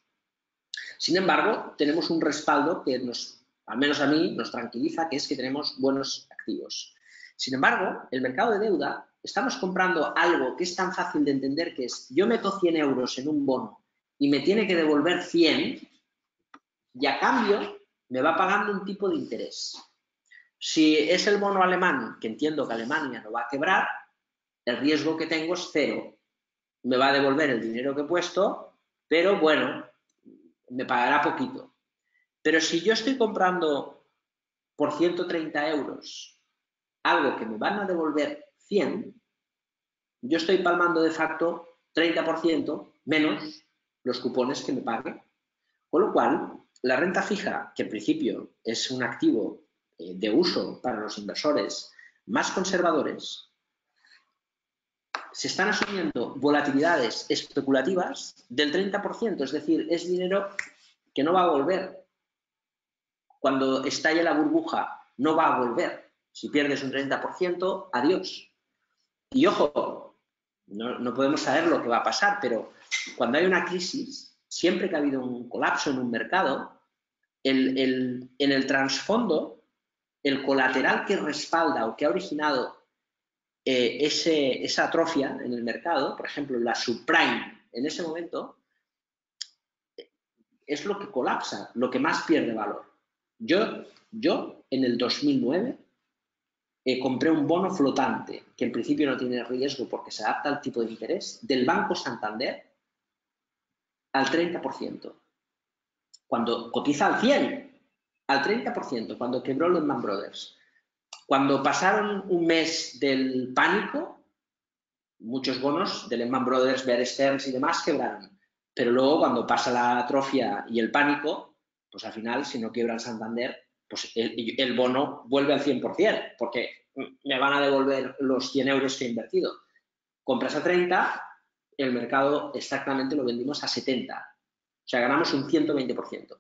Sin embargo, tenemos un respaldo que al menos a mí, nos tranquiliza, que es que tenemos buenos activos. Sin embargo, el mercado de deuda, estamos comprando algo que es tan fácil de entender, que es, yo meto 100 euros en un bono y me tiene que devolver 100, y a cambio me va pagando un tipo de interés. Si es el bono alemán, que entiendo que Alemania no va a quebrar, el riesgo que tengo es cero. Me va a devolver el dinero que he puesto, pero bueno, me pagará poquito. Pero si yo estoy comprando por 130 euros algo que me van a devolver 100, yo estoy palmando de facto 30% menos los cupones que me paguen. Con lo cual, la renta fija, que en principio es un activo de uso para los inversores más conservadores, se están asumiendo volatilidades especulativas del 30%, es decir, es dinero que no va a volver. Cuando estalle la burbuja, no va a volver. Si pierdes un 30%, adiós. Y ojo, no podemos saber lo que va a pasar, pero cuando hay una crisis, siempre que ha habido un colapso en un mercado, en el trasfondo, el colateral que respalda o que ha originado esa atrofia en el mercado, por ejemplo, la subprime en ese momento, es lo que colapsa, lo que más pierde valor. Yo en el 2009 compré un bono flotante, que en principio no tiene riesgo porque se adapta al tipo de interés, del Banco Santander al 30%. Cuando cotiza al 100%, al 30%, cuando quebró Lehman Brothers. Cuando pasaron un mes del pánico, muchos bonos de Lehman Brothers, Bear Stearns y demás quebraron. Pero luego, cuando pasa la atrofia y el pánico, pues al final, si no quiebra el Santander, pues el bono vuelve al 100%, porque me van a devolver los 100 euros que he invertido. Compras a 30, el mercado exactamente lo vendimos a 70. O sea, ganamos un 120%.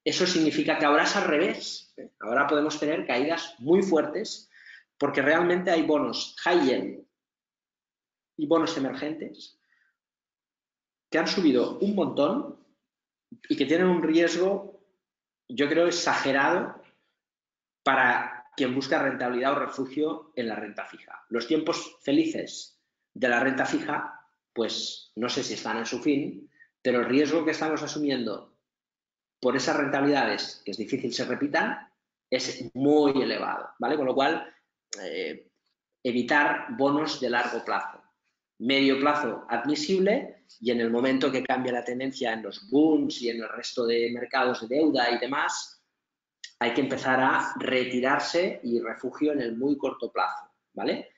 Eso significa que ahora es al revés. Ahora podemos tener caídas muy fuertes porque realmente hay bonos high yield y bonos emergentes que han subido un montón y que tienen un riesgo, yo creo, exagerado para quien busca rentabilidad o refugio en la renta fija. Los tiempos felices de la renta fija, pues no sé si están en su fin, pero el riesgo que estamos asumiendo por esas rentabilidades, que es difícil se repitan, es muy elevado, ¿vale? Con lo cual, evitar bonos de largo plazo. Medio plazo admisible, y en el momento que cambie la tendencia en los bunds y en el resto de mercados de deuda y demás, hay que empezar a retirarse y refugio en el muy corto plazo, ¿vale?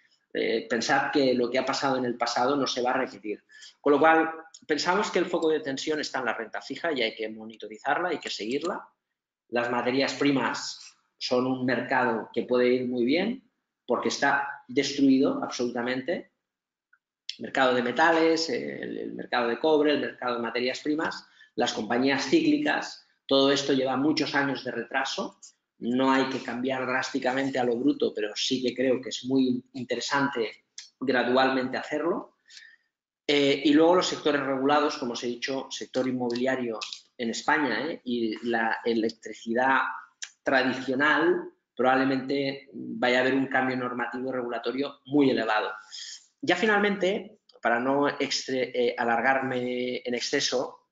Pensad que lo que ha pasado en el pasado no se va a repetir. Con lo cual, pensamos que el foco de tensión está en la renta fija y hay que monitorizarla, hay que seguirla. Las materias primas son un mercado que puede ir muy bien porque está destruido absolutamente. El mercado de metales, el mercado de cobre, el mercado de materias primas, las compañías cíclicas, todo esto lleva muchos años de retraso. No hay que cambiar drásticamente a lo bruto, pero sí que creo que es muy interesante gradualmente hacerlo. Y luego los sectores regulados, como os he dicho, sector inmobiliario en España y la electricidad tradicional, probablemente vaya a haber un cambio normativo regulatorio muy elevado. Ya finalmente, para no alargarme en exceso,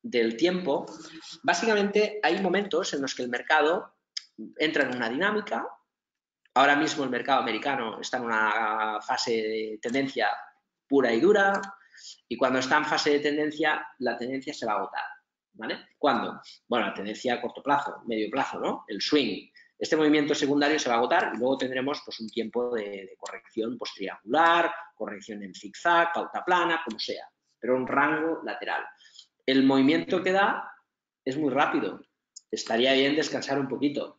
del tiempo, básicamente hay momentos en los que el mercado entra en una dinámica. Ahora mismo el mercado americano está en una fase de tendencia pura y dura, y cuando está en fase de tendencia, la tendencia se va a agotar, ¿vale? ¿Cuándo? Bueno, la tendencia a corto plazo, medio plazo, ¿no? El swing. Este movimiento secundario se va a agotar y luego tendremos pues, un tiempo de corrección pues, triangular, corrección en zigzag, pauta plana, como sea, pero un rango lateral. El movimiento que da es muy rápido. Estaría bien descansar un poquito,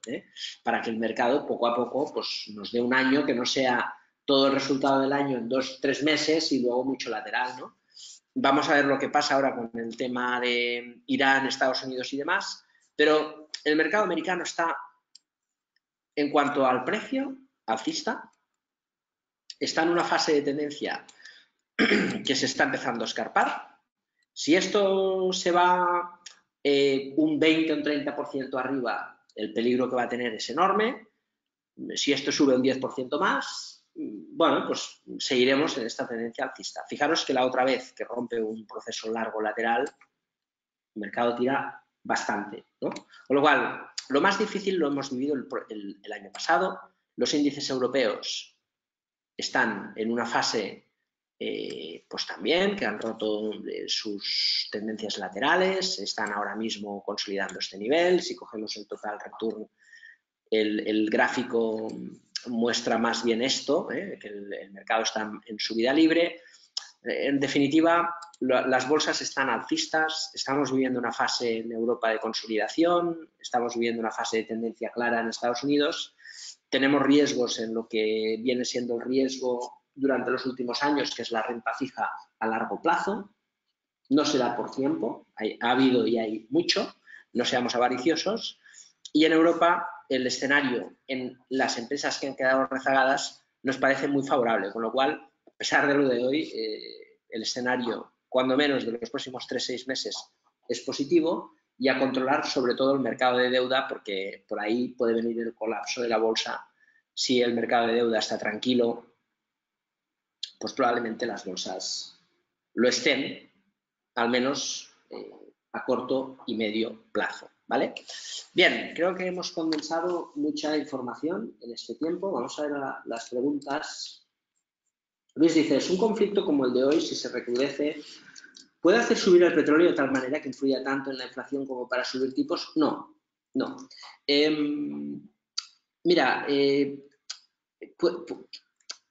para que el mercado poco a poco pues, nos dé un año que no sea todo el resultado del año en 2 o 3 meses y luego mucho lateral, ¿no? Vamos a ver lo que pasa ahora con el tema de Irán, Estados Unidos y demás, pero el mercado americano está, en cuanto al precio alcista, está en una fase de tendencia que se está empezando a escarpar. Si esto se va un 20 o un 30% arriba, el peligro que va a tener es enorme. Si esto sube un 10% más, bueno, pues seguiremos en esta tendencia alcista. Fijaros que la otra vez que rompe un proceso largo lateral, el mercado tira bastante, ¿no? Con lo cual, lo más difícil lo hemos vivido el año pasado. Los índices europeos están en una fase pues también que han roto sus tendencias laterales, están ahora mismo consolidando este nivel. Si cogemos el total return, el gráfico muestra más bien esto, que el mercado está en subida libre. En definitiva, las bolsas están alcistas, estamos viviendo una fase en Europa de consolidación, estamos viviendo una fase de tendencia clara en Estados Unidos. Tenemos riesgos en lo que viene siendo el riesgo durante los últimos años, que es la renta fija a largo plazo. No se da por tiempo, ha habido y hay mucho, no seamos avariciosos. Y en Europa el escenario en las empresas que han quedado rezagadas nos parece muy favorable, con lo cual, a pesar de lo de hoy, el escenario, cuando menos de los próximos 3-6 meses, es positivo, y a controlar sobre todo el mercado de deuda, porque por ahí puede venir el colapso de la bolsa. Si el mercado de deuda está tranquilo, pues probablemente las bolsas lo estén, al menos a corto y medio plazo, ¿vale? Bien, creo que hemos condensado mucha información en este tiempo. Vamos a ver las preguntas. Luis dice, ¿es un conflicto como el de hoy, si se recrudece, puede hacer subir el petróleo de tal manera que influya tanto en la inflación como para subir tipos? No, no. Mira,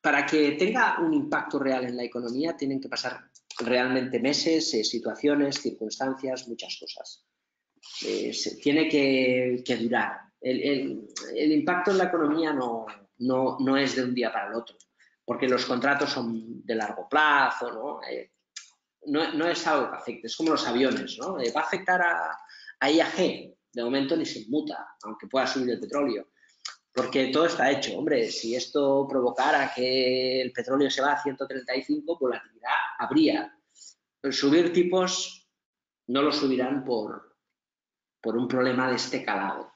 para que tenga un impacto real en la economía tienen que pasar realmente meses, situaciones, circunstancias, muchas cosas. Tiene que durar. El impacto en la economía no es de un día para el otro, porque los contratos son de largo plazo, ¿no? No es algo que afecte, es como los aviones, ¿no? Va a afectar a IAG, de momento ni se inmuta, aunque pueda subir el petróleo, porque todo está hecho. Hombre, si esto provocara que el petróleo se va a 135, volatilidad habría. El subir tipos no lo subirán por un problema de este calado.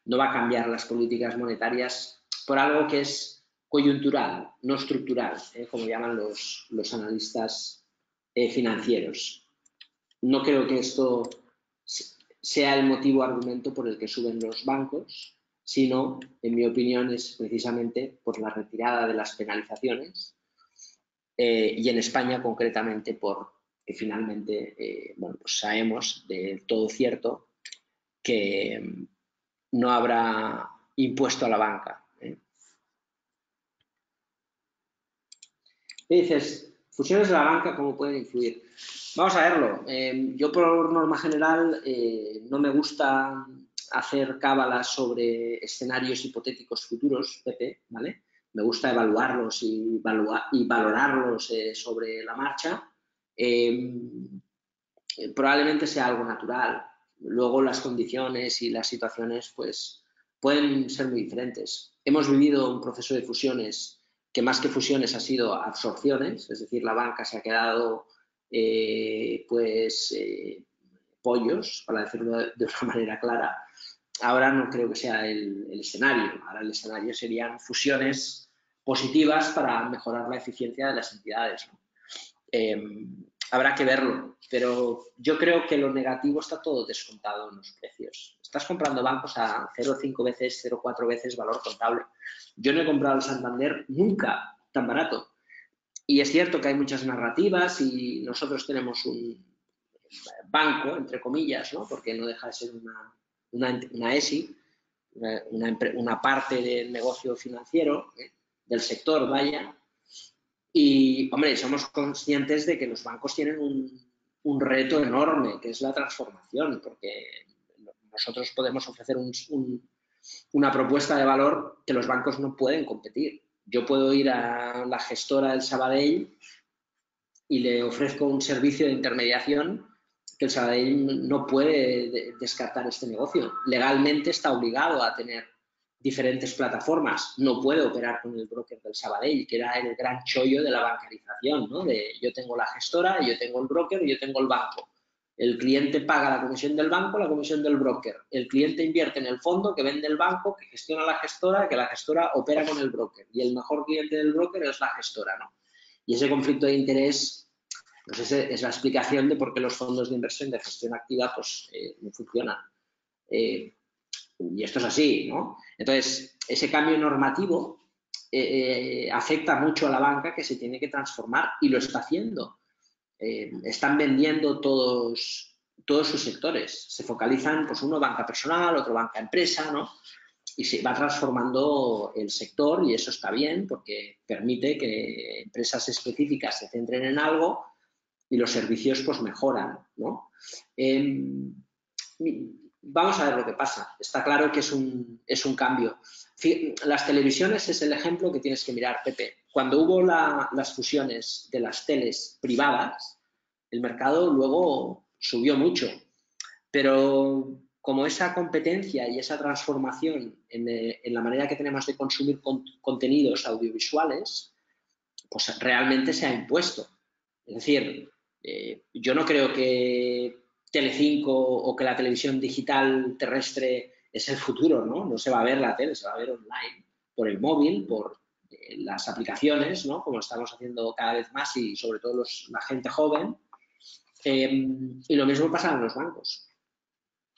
No va a cambiar las políticas monetarias por algo que es coyuntural, no estructural, como llaman los analistas financieros. No creo que esto sea el motivo argumento por el que suben los bancos, sino, en mi opinión, es precisamente por la retirada de las penalizaciones y en España concretamente porque finalmente, bueno, pues sabemos de todo cierto que no habrá impuesto a la banca. ¿Qué dices? ¿Fusiones de la banca cómo pueden influir? Vamos a verlo. Yo por norma general no me gusta hacer cábalas sobre escenarios hipotéticos futuros, Pepe, ¿vale? Me gusta evaluarlos y valorarlos sobre la marcha. Probablemente sea algo natural. Luego las condiciones y las situaciones pues pueden ser muy diferentes. Hemos vivido un proceso de fusiones que más que fusiones ha sido absorciones, es decir, la banca se ha quedado pollos, para decirlo de una manera clara. Ahora no creo que sea el escenario. Ahora el escenario serían fusiones positivas para mejorar la eficiencia de las entidades, ¿no? habrá que verlo, pero yo creo que lo negativo está todo descontado en los precios. Estás comprando bancos a 0,5 veces, 0,4 veces valor contable. Yo no he comprado el Santander nunca tan barato. Y es cierto que hay muchas narrativas y nosotros tenemos un banco, entre comillas, ¿no? Porque no deja de ser una ESI, una parte del negocio financiero, del sector, vaya. Y, hombre, somos conscientes de que los bancos tienen un reto enorme, que es la transformación, porque nosotros podemos ofrecer una propuesta de valor que los bancos no pueden competir. Yo puedo ir a la gestora del Sabadell y le ofrezco un servicio de intermediación que el Sabadell no puede descartar este negocio. Legalmente está obligado a tener diferentes plataformas. No puede operar con el broker del Sabadell, que era el gran chollo de la bancarización, ¿no? De yo tengo la gestora, yo tengo el broker y yo tengo el banco. El cliente paga la comisión del banco, la comisión del broker. El cliente invierte en el fondo que vende el banco, que gestiona la gestora, que la gestora opera con el broker. Y el mejor cliente del broker es la gestora, ¿no? Y ese conflicto de interés, pues es la explicación de por qué los fondos de inversión de gestión activa pues, no funcionan. Y esto es así, ¿no? Entonces, ese cambio normativo afecta mucho a la banca, que se tiene que transformar y lo está haciendo. Están vendiendo todos sus sectores. Se focalizan, pues uno banca personal, otro banca empresa, ¿no? Y se va transformando el sector y eso está bien porque permite que empresas específicas se centren en algo y los servicios pues mejoran, ¿no? Vamos a ver lo que pasa. Está claro que es un cambio. Las televisiones es el ejemplo que tienes que mirar, Pepe. Cuando hubo las fusiones de las teles privadas, el mercado luego subió mucho. Pero como esa competencia y esa transformación en la manera que tenemos de consumir contenidos audiovisuales, pues realmente se ha impuesto. Es decir, yo no creo que Telecinco o que la televisión digital terrestre es el futuro, ¿no? No se va a ver la tele, se va a ver online, por el móvil, por las aplicaciones, ¿no? Como estamos haciendo cada vez más y sobre todo la gente joven. Y lo mismo pasa en los bancos.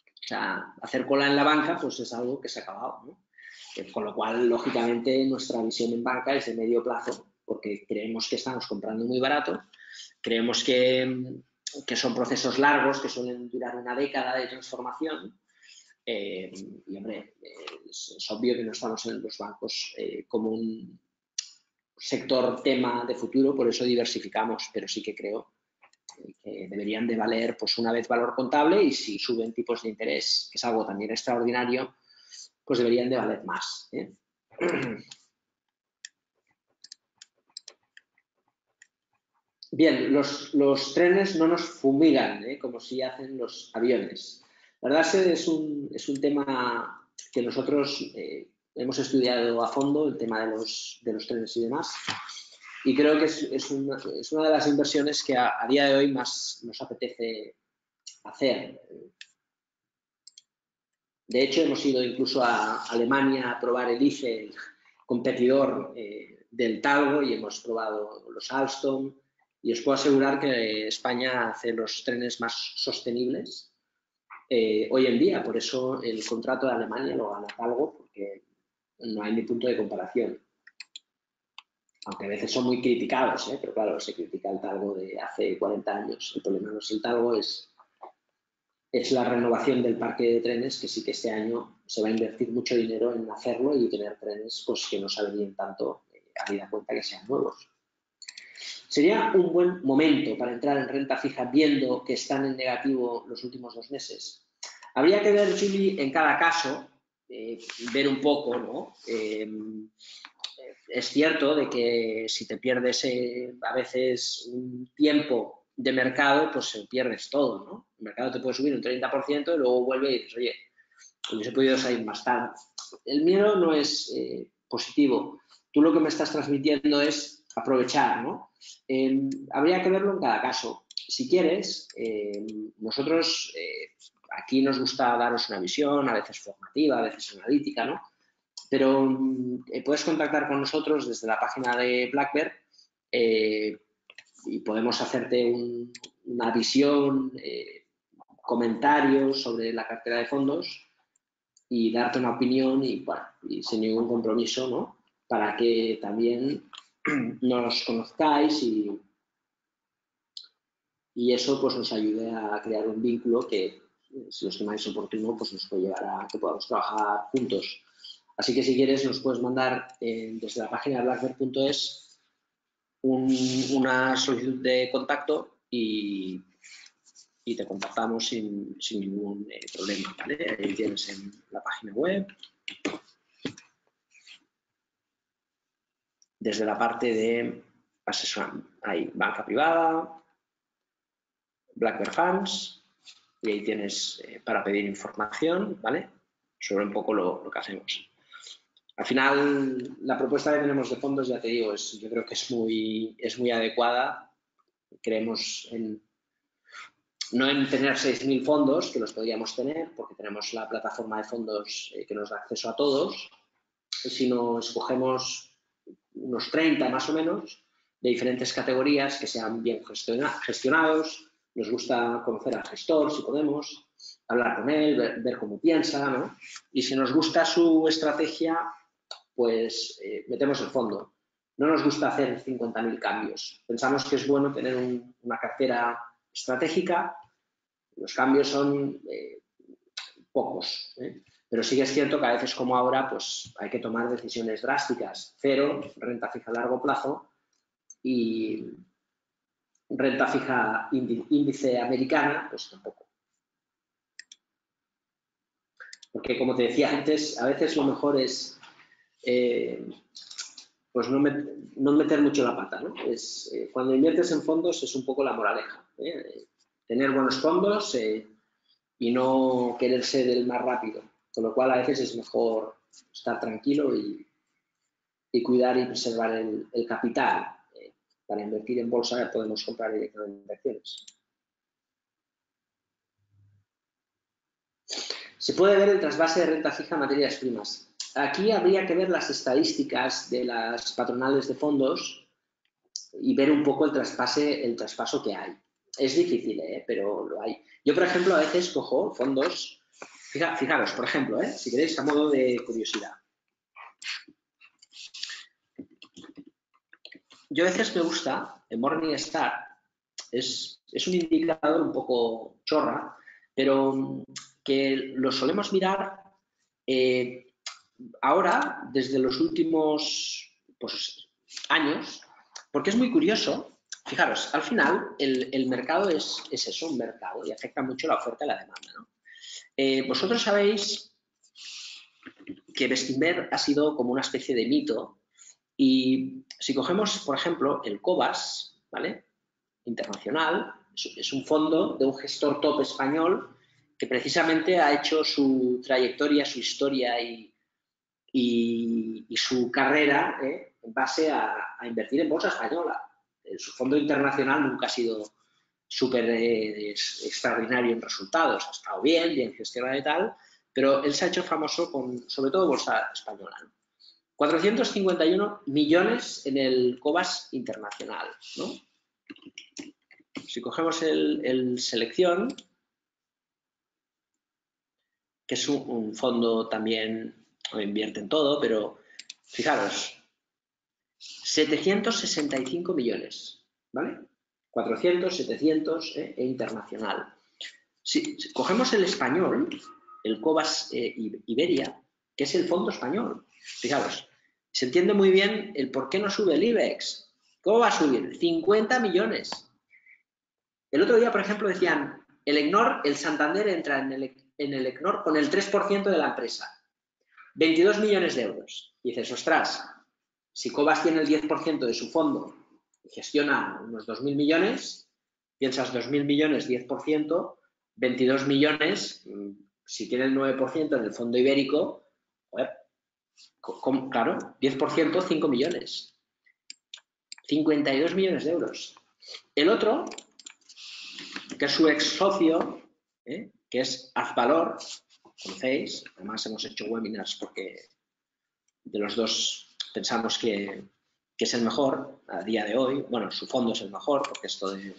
O sea, hacer cola en la banca pues es algo que se ha acabado, ¿no? Con lo cual, lógicamente, nuestra visión en banca es de medio plazo, porque creemos que estamos comprando muy barato, creemos que son procesos largos, que suelen durar una década de transformación, y, hombre, es obvio que no estamos en los bancos como un sector tema de futuro, por eso diversificamos, pero sí que creo que deberían de valer pues una vez valor contable y si suben tipos de interés, que es algo también extraordinario, pues deberían de valer más. Bien, los trenes no nos fumigan, como si hacen los aviones. La verdad es un tema que nosotros hemos estudiado a fondo, el tema de los trenes y demás, y creo que es una de las inversiones que a día de hoy más nos apetece hacer. De hecho, hemos ido incluso a Alemania a probar el ICE, el competidor del Talgo, y hemos probado los Alstom. Y os puedo asegurar que España hace los trenes más sostenibles hoy en día. Por eso el contrato de Alemania lo gana Talgo, porque no hay ni punto de comparación. Aunque a veces son muy criticados, pero claro, se critica el Talgo de hace 40 años. El problema no es el Talgo, es la renovación del parque de trenes, que sí que este año se va a invertir mucho dinero en hacerlo y tener trenes pues, que no se avenien tanto, habida cuenta que sean nuevos. Sería un buen momento para entrar en renta fija viendo que están en negativo los últimos 2 meses. Habría que ver, Juli, en cada caso, ver un poco, ¿no? Es cierto de que si te pierdes a veces un tiempo de mercado, pues pierdes todo, ¿no? El mercado te puede subir un 30% y luego vuelve y dices, oye, hubiese podido salir más tarde. El miedo no es positivo. Tú lo que me estás transmitiendo es aprovechar, ¿no? Habría que verlo en cada caso. Si quieres, nosotros aquí nos gusta daros una visión, a veces formativa, a veces analítica, ¿no? Pero puedes contactar con nosotros desde la página de Blackbird. y podemos hacerte una visión, comentarios sobre la cartera de fondos y darte una opinión y, bueno, y sin ningún compromiso, ¿no? Para que también nos conozcáis y eso pues nos ayude a crear un vínculo que, si lo estimáis oportuno, pues nos puede llevar a que podamos trabajar juntos. Así que si quieres nos puedes mandar desde la página de blackbird.es una solicitud de contacto y te contactamos sin ningún problema, ¿vale? Ahí tienes en la página web. Desde la parte de asesoramiento, hay banca privada, Blackbird Funds, y ahí tienes para pedir información, ¿vale? Sobre un poco lo que hacemos. Al final, la propuesta que tenemos de fondos, ya te digo, yo creo que es muy adecuada. Creemos no en tener 6.000 fondos, que los podríamos tener, porque tenemos la plataforma de fondos que nos da acceso a todos, sino escogemos unos 30 más o menos, de diferentes categorías que sean bien gestionados. Nos gusta conocer al gestor, si podemos, hablar con él, ver cómo piensa, ¿no? Y si nos gusta su estrategia, pues metemos el fondo. No nos gusta hacer 50.000 cambios. Pensamos que es bueno tener una cartera estratégica. Los cambios son pocos, pero sí que es cierto que a veces, como ahora, pues hay que tomar decisiones drásticas. Cero, renta fija a largo plazo, y renta fija índice americana, pues tampoco. Porque, como te decía antes, a veces lo mejor es pues no meter mucho la pata, ¿no? Cuando inviertes en fondos es un poco la moraleja. Tener buenos fondos y no querer ser el más rápido. Con lo cual, a veces es mejor estar tranquilo y cuidar y preservar el capital. Para invertir en bolsa podemos comprar directamente acciones. Se puede ver el trasvase de renta fija a materias primas. Aquí habría que ver las estadísticas de las patronales de fondos y ver un poco el traspaso que hay. Es difícil, pero lo hay. Yo, por ejemplo, a veces cojo fondos. Fijaros, por ejemplo, si queréis, a modo de curiosidad. Yo a veces me gusta, en Morningstar, es un indicador un poco chorra, pero que lo solemos mirar ahora, desde los últimos años, porque es muy curioso. Fijaros, al final el mercado es eso, un mercado, y afecta mucho la oferta y la demanda, ¿no? Vosotros sabéis que Bestinver ha sido como una especie de mito, y si cogemos, por ejemplo, el Cobas, ¿vale?, internacional, es un fondo de un gestor top español que precisamente ha hecho su trayectoria, su historia y su carrera en base a invertir en bolsa española. Su fondo internacional nunca ha sido súper extraordinario en resultados, ha estado bien gestionado y tal, pero él se ha hecho famoso con, sobre todo, bolsa española, ¿no? 451 millones en el Cobas internacional, ¿no? Si cogemos el Selección, que es un fondo también, invierte en todo, pero fijaros, 765 millones, ¿vale? 400, 700 e internacional. Si cogemos el español, el Cobas Iberia, que es el fondo español, fijaros, se entiende muy bien el por qué no sube el IBEX. ¿Cómo va a subir? 50 millones. El otro día, por ejemplo, decían, el Santander entra en el ECNOR con el 3% de la empresa. 22 millones de euros. Y dices, ostras, si Cobas tiene el 10% de su fondo y gestiona unos 2.000 millones, piensas 2.000 millones, 10%, 22 millones, si tiene el 9% en el fondo ibérico, claro, 10%, 5 millones. 52 millones de euros. El otro, que es su ex socio, que es Azvalor, conocéis, además hemos hecho webinars porque de los dos pensamos que que es el mejor a día de hoy. Bueno, su fondo es el mejor, porque esto de...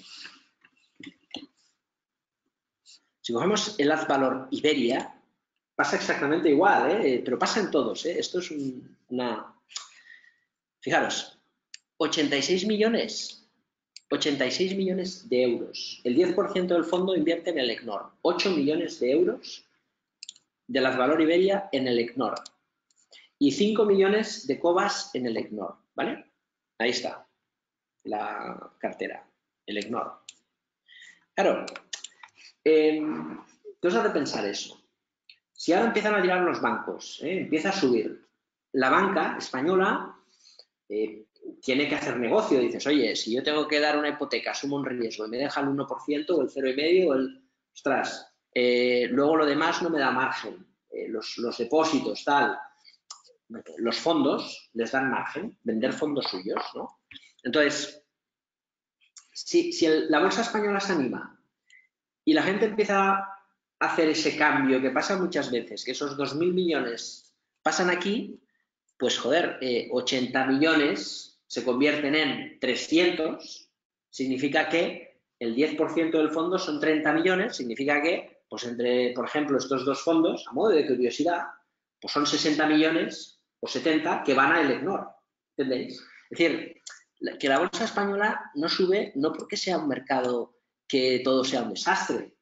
Si cogemos el Azvalor Iberia, pasa exactamente igual, pero pasa en todos. Esto es una... Fijaros, 86 millones de euros. El 10% del fondo invierte en el ECNOR. 8 millones de euros del Azvalor Iberia en el ECNOR. Y 5 millones de COBAS en el ECNOR, ¿vale? Ahí está la cartera, el ECNOR. Claro, ¿qué os hace pensar eso? Si ahora empiezan a tirar los bancos, empieza a subir, la banca española tiene que hacer negocio. Dices, oye, si yo tengo que dar una hipoteca, asumo un riesgo y me deja el 1% o el 0,5% o el... Ostras, luego lo demás no me da margen. Los depósitos, tal... Los fondos les dan margen, vender fondos suyos, ¿no? Entonces, si la bolsa española se anima y la gente empieza a hacer ese cambio que pasa muchas veces, que esos 2.000 millones pasan aquí, pues joder, 80 millones se convierten en 300, significa que el 10% del fondo son 30 millones, significa que, pues entre, por ejemplo, estos dos fondos, a modo de curiosidad, pues son 60 millones o 70 que van a el ECNOR, ¿entendéis? Es decir, que la bolsa española no sube no porque sea un mercado que todo sea un desastre,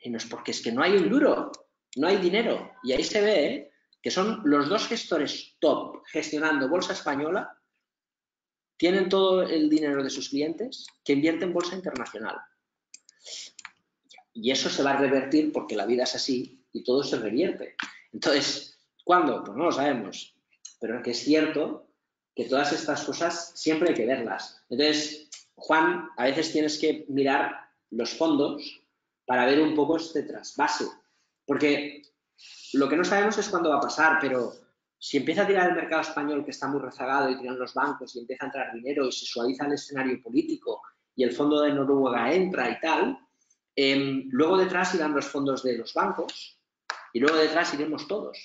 sino es porque es que no hay un duro, no hay dinero. Y ahí se ve que son los dos gestores top gestionando bolsa española, tienen todo el dinero de sus clientes que invierten en bolsa internacional. Y eso se va a revertir porque la vida es así y todo se revierte. Entonces, ¿cuándo? Pues no lo sabemos. Pero es que es cierto que todas estas cosas siempre hay que verlas. Entonces, Juan, a veces tienes que mirar los fondos para ver un poco este trasvase. Porque lo que no sabemos es cuándo va a pasar, pero si empieza a tirar el mercado español, que está muy rezagado, y tiran los bancos y empieza a entrar dinero y se suaviza el escenario político y el fondo de Noruega entra y tal, luego detrás irán los fondos de los bancos y luego detrás iremos todos.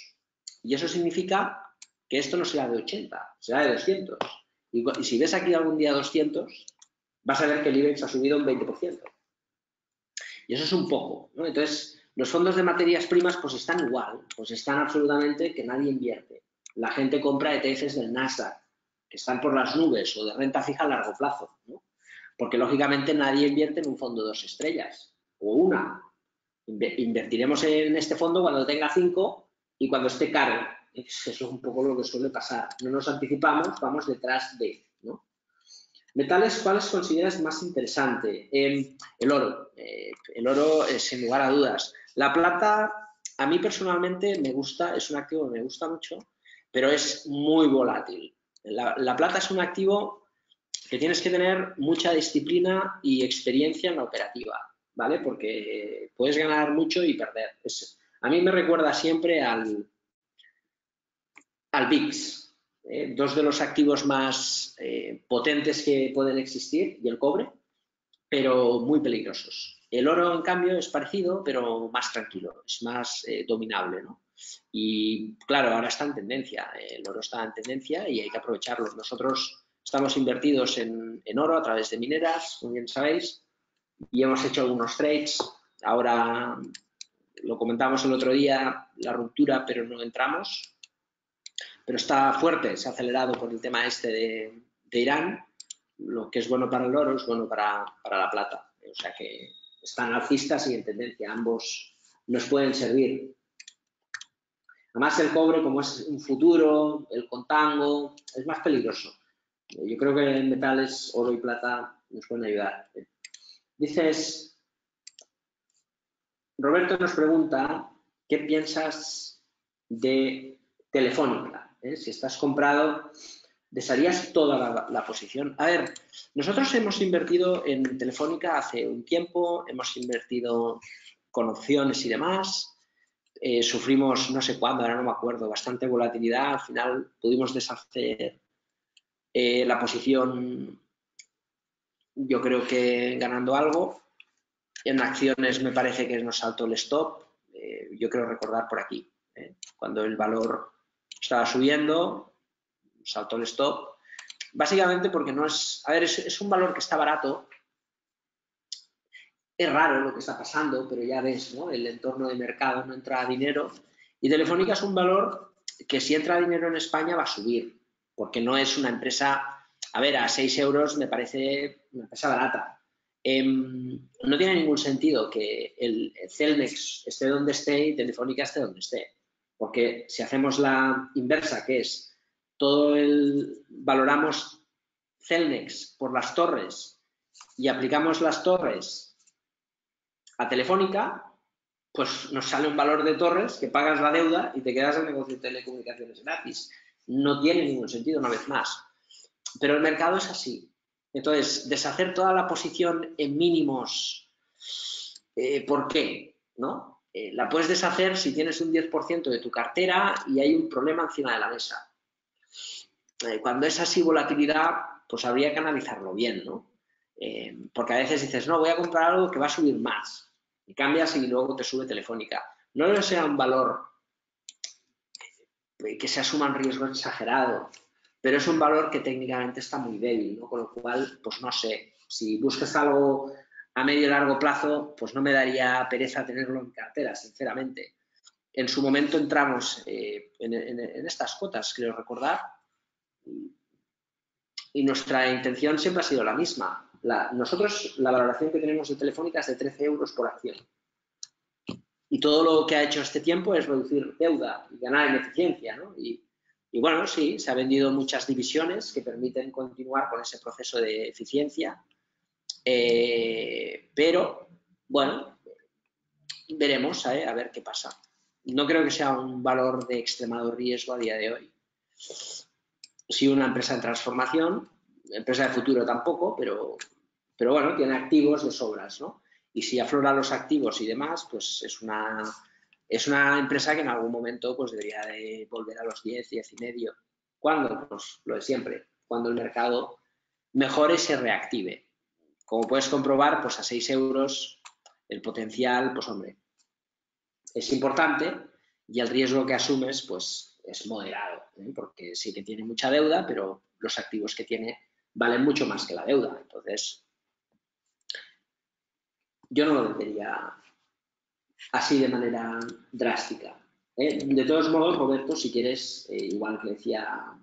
Y eso significa que esto no será de 80, será de 200. Y si ves aquí algún día 200, vas a ver que el IBEX ha subido un 20%. Y eso es un poco, ¿no? Entonces, los fondos de materias primas pues están igual, pues están absolutamente que nadie invierte. La gente compra ETFs del Nasdaq, que están por las nubes, o de renta fija a largo plazo, ¿no? Porque lógicamente nadie invierte en un fondo de 2 estrellas, o una. Invertiremos en este fondo cuando tenga 5 y cuando esté caro. Eso es un poco lo que suele pasar. No nos anticipamos, vamos detrás de, ¿no? Metales, ¿cuáles consideras más interesante? El oro. El oro, sin lugar a dudas. La plata, a mí personalmente me gusta, es un activo que me gusta mucho, pero es muy volátil. La plata es un activo que tienes que tener mucha disciplina y experiencia en la operativa, ¿vale? Porque puedes ganar mucho y perder. A mí me recuerda siempre al VIX. Dos de los activos más potentes que pueden existir, y el cobre, pero muy peligrosos. El oro, en cambio, es parecido, pero más tranquilo, es más dominable, ¿no? Y claro, ahora está en tendencia, el oro está en tendencia y hay que aprovecharlo. Nosotros estamos invertidos en oro a través de mineras, como bien sabéis, y hemos hecho algunos trades. Ahora lo comentamos el otro día, la ruptura, pero no entramos. Pero está fuerte, se ha acelerado por el tema este de Irán. Lo que es bueno para el oro es bueno para la plata. O sea que están alcistas y en tendencia. Ambos nos pueden servir. Además, el cobre, como es un futuro, el contango, es más peligroso. Yo creo que en metales, oro y plata, nos pueden ayudar. Dices, Roberto nos pregunta, ¿qué piensas de Telefónica? Si estás comprado, ¿desharías toda la posición? A ver, nosotros hemos invertido en Telefónica hace un tiempo, hemos invertido con opciones y demás, sufrimos no sé cuándo, ahora no me acuerdo, bastante volatilidad, al final pudimos deshacer la posición, yo creo que ganando algo. En acciones me parece que nos saltó el stop, yo creo recordar por aquí, cuando el valor estaba subiendo, saltó el stop. Básicamente porque no es... A ver, es un valor que está barato. Es raro lo que está pasando, pero ya ves, ¿no? El entorno de mercado no entra dinero. Y Telefónica es un valor que si entra dinero en España va a subir, porque no es una empresa... A ver, a 6 euros me parece una empresa barata. No tiene ningún sentido que el Cellnex esté donde esté y Telefónica esté donde esté. Porque si hacemos la inversa, que es valoramos Cellnex por las torres y aplicamos las torres a Telefónica, pues nos sale un valor de torres que pagas la deuda y te quedas el negocio de telecomunicaciones gratis. No tiene ningún sentido, una vez más. Pero el mercado es así. Entonces, deshacer toda la posición en mínimos, ¿por qué? ¿No? La puedes deshacer si tienes un 10% de tu cartera y hay un problema encima de la mesa. Cuando es así volatilidad, pues habría que analizarlo bien, ¿no? Porque a veces dices, no, voy a comprar algo que va a subir más. Y cambias y luego te sube Telefónica. No le sea un valor que se asuman riesgos exagerados, pero es un valor que técnicamente está muy débil, ¿no? Con lo cual, pues no sé, si buscas algo a medio y largo plazo, pues no me daría pereza tenerlo en cartera, sinceramente. En su momento entramos en estas cuotas, creo recordar, y nuestra intención siempre ha sido la misma. Nosotros, la valoración que tenemos de Telefónica es de 13 euros por acción. Y todo lo que ha hecho este tiempo es reducir deuda y ganar en eficiencia, ¿no? Y bueno, sí, se han vendido muchas divisiones que permiten continuar con ese proceso de eficiencia, pero, bueno, veremos, a ver qué pasa. No creo que sea un valor de extremado riesgo a día de hoy. Sí, una empresa en transformación, empresa de futuro tampoco, pero bueno, tiene activos de sobras, ¿no? Y si afloran los activos y demás, pues es una empresa que en algún momento pues debería de volver a los 10, 10 y medio. ¿Cuándo? Pues lo de siempre, cuando el mercado mejore y se reactive. Como puedes comprobar, pues a 6 euros el potencial, pues hombre, es importante y el riesgo que asumes, pues es moderado, ¿eh? Porque sí que tiene mucha deuda, pero los activos que tiene valen mucho más que la deuda. Entonces, yo no lo vendería así de manera drástica. De todos modos, Roberto, si quieres, igual que decía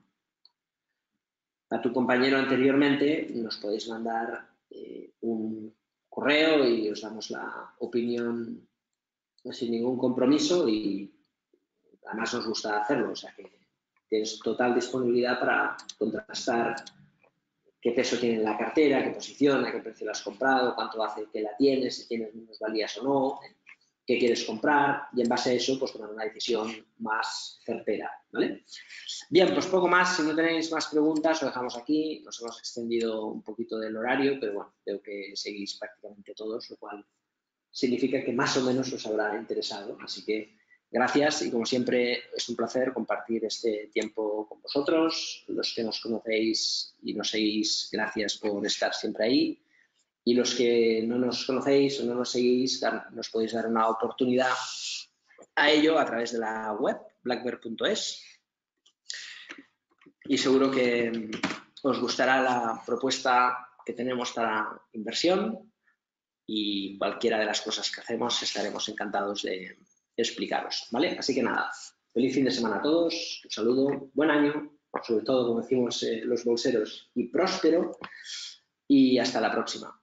a tu compañero anteriormente, nos podéis mandar un correo y os damos la opinión sin ningún compromiso y además nos gusta hacerlo, o sea que tienes total disponibilidad para contrastar qué peso tiene en la cartera, qué posición, a qué precio la has comprado, cuánto hace que la tienes, si tienes minusvalías o no, qué quieres comprar y en base a eso pues tomar una decisión más certera, ¿vale? Bien, pues poco más. Si no tenéis más preguntas, lo dejamos aquí. Nos hemos extendido un poquito del horario, pero bueno, veo que seguís prácticamente todos, lo cual significa que más o menos os habrá interesado. Así que gracias y como siempre es un placer compartir este tiempo con vosotros. Los que nos conocéis y nos seguís, gracias por estar siempre ahí. Y los que no nos conocéis o no nos seguís, nos podéis dar una oportunidad a ello a través de la web, blackbird.es. Y seguro que os gustará la propuesta que tenemos para inversión y cualquiera de las cosas que hacemos estaremos encantados de explicaros, ¿vale? Así que nada, feliz fin de semana a todos, un saludo, buen año, sobre todo como decimos los bolseros, y próspero, y hasta la próxima.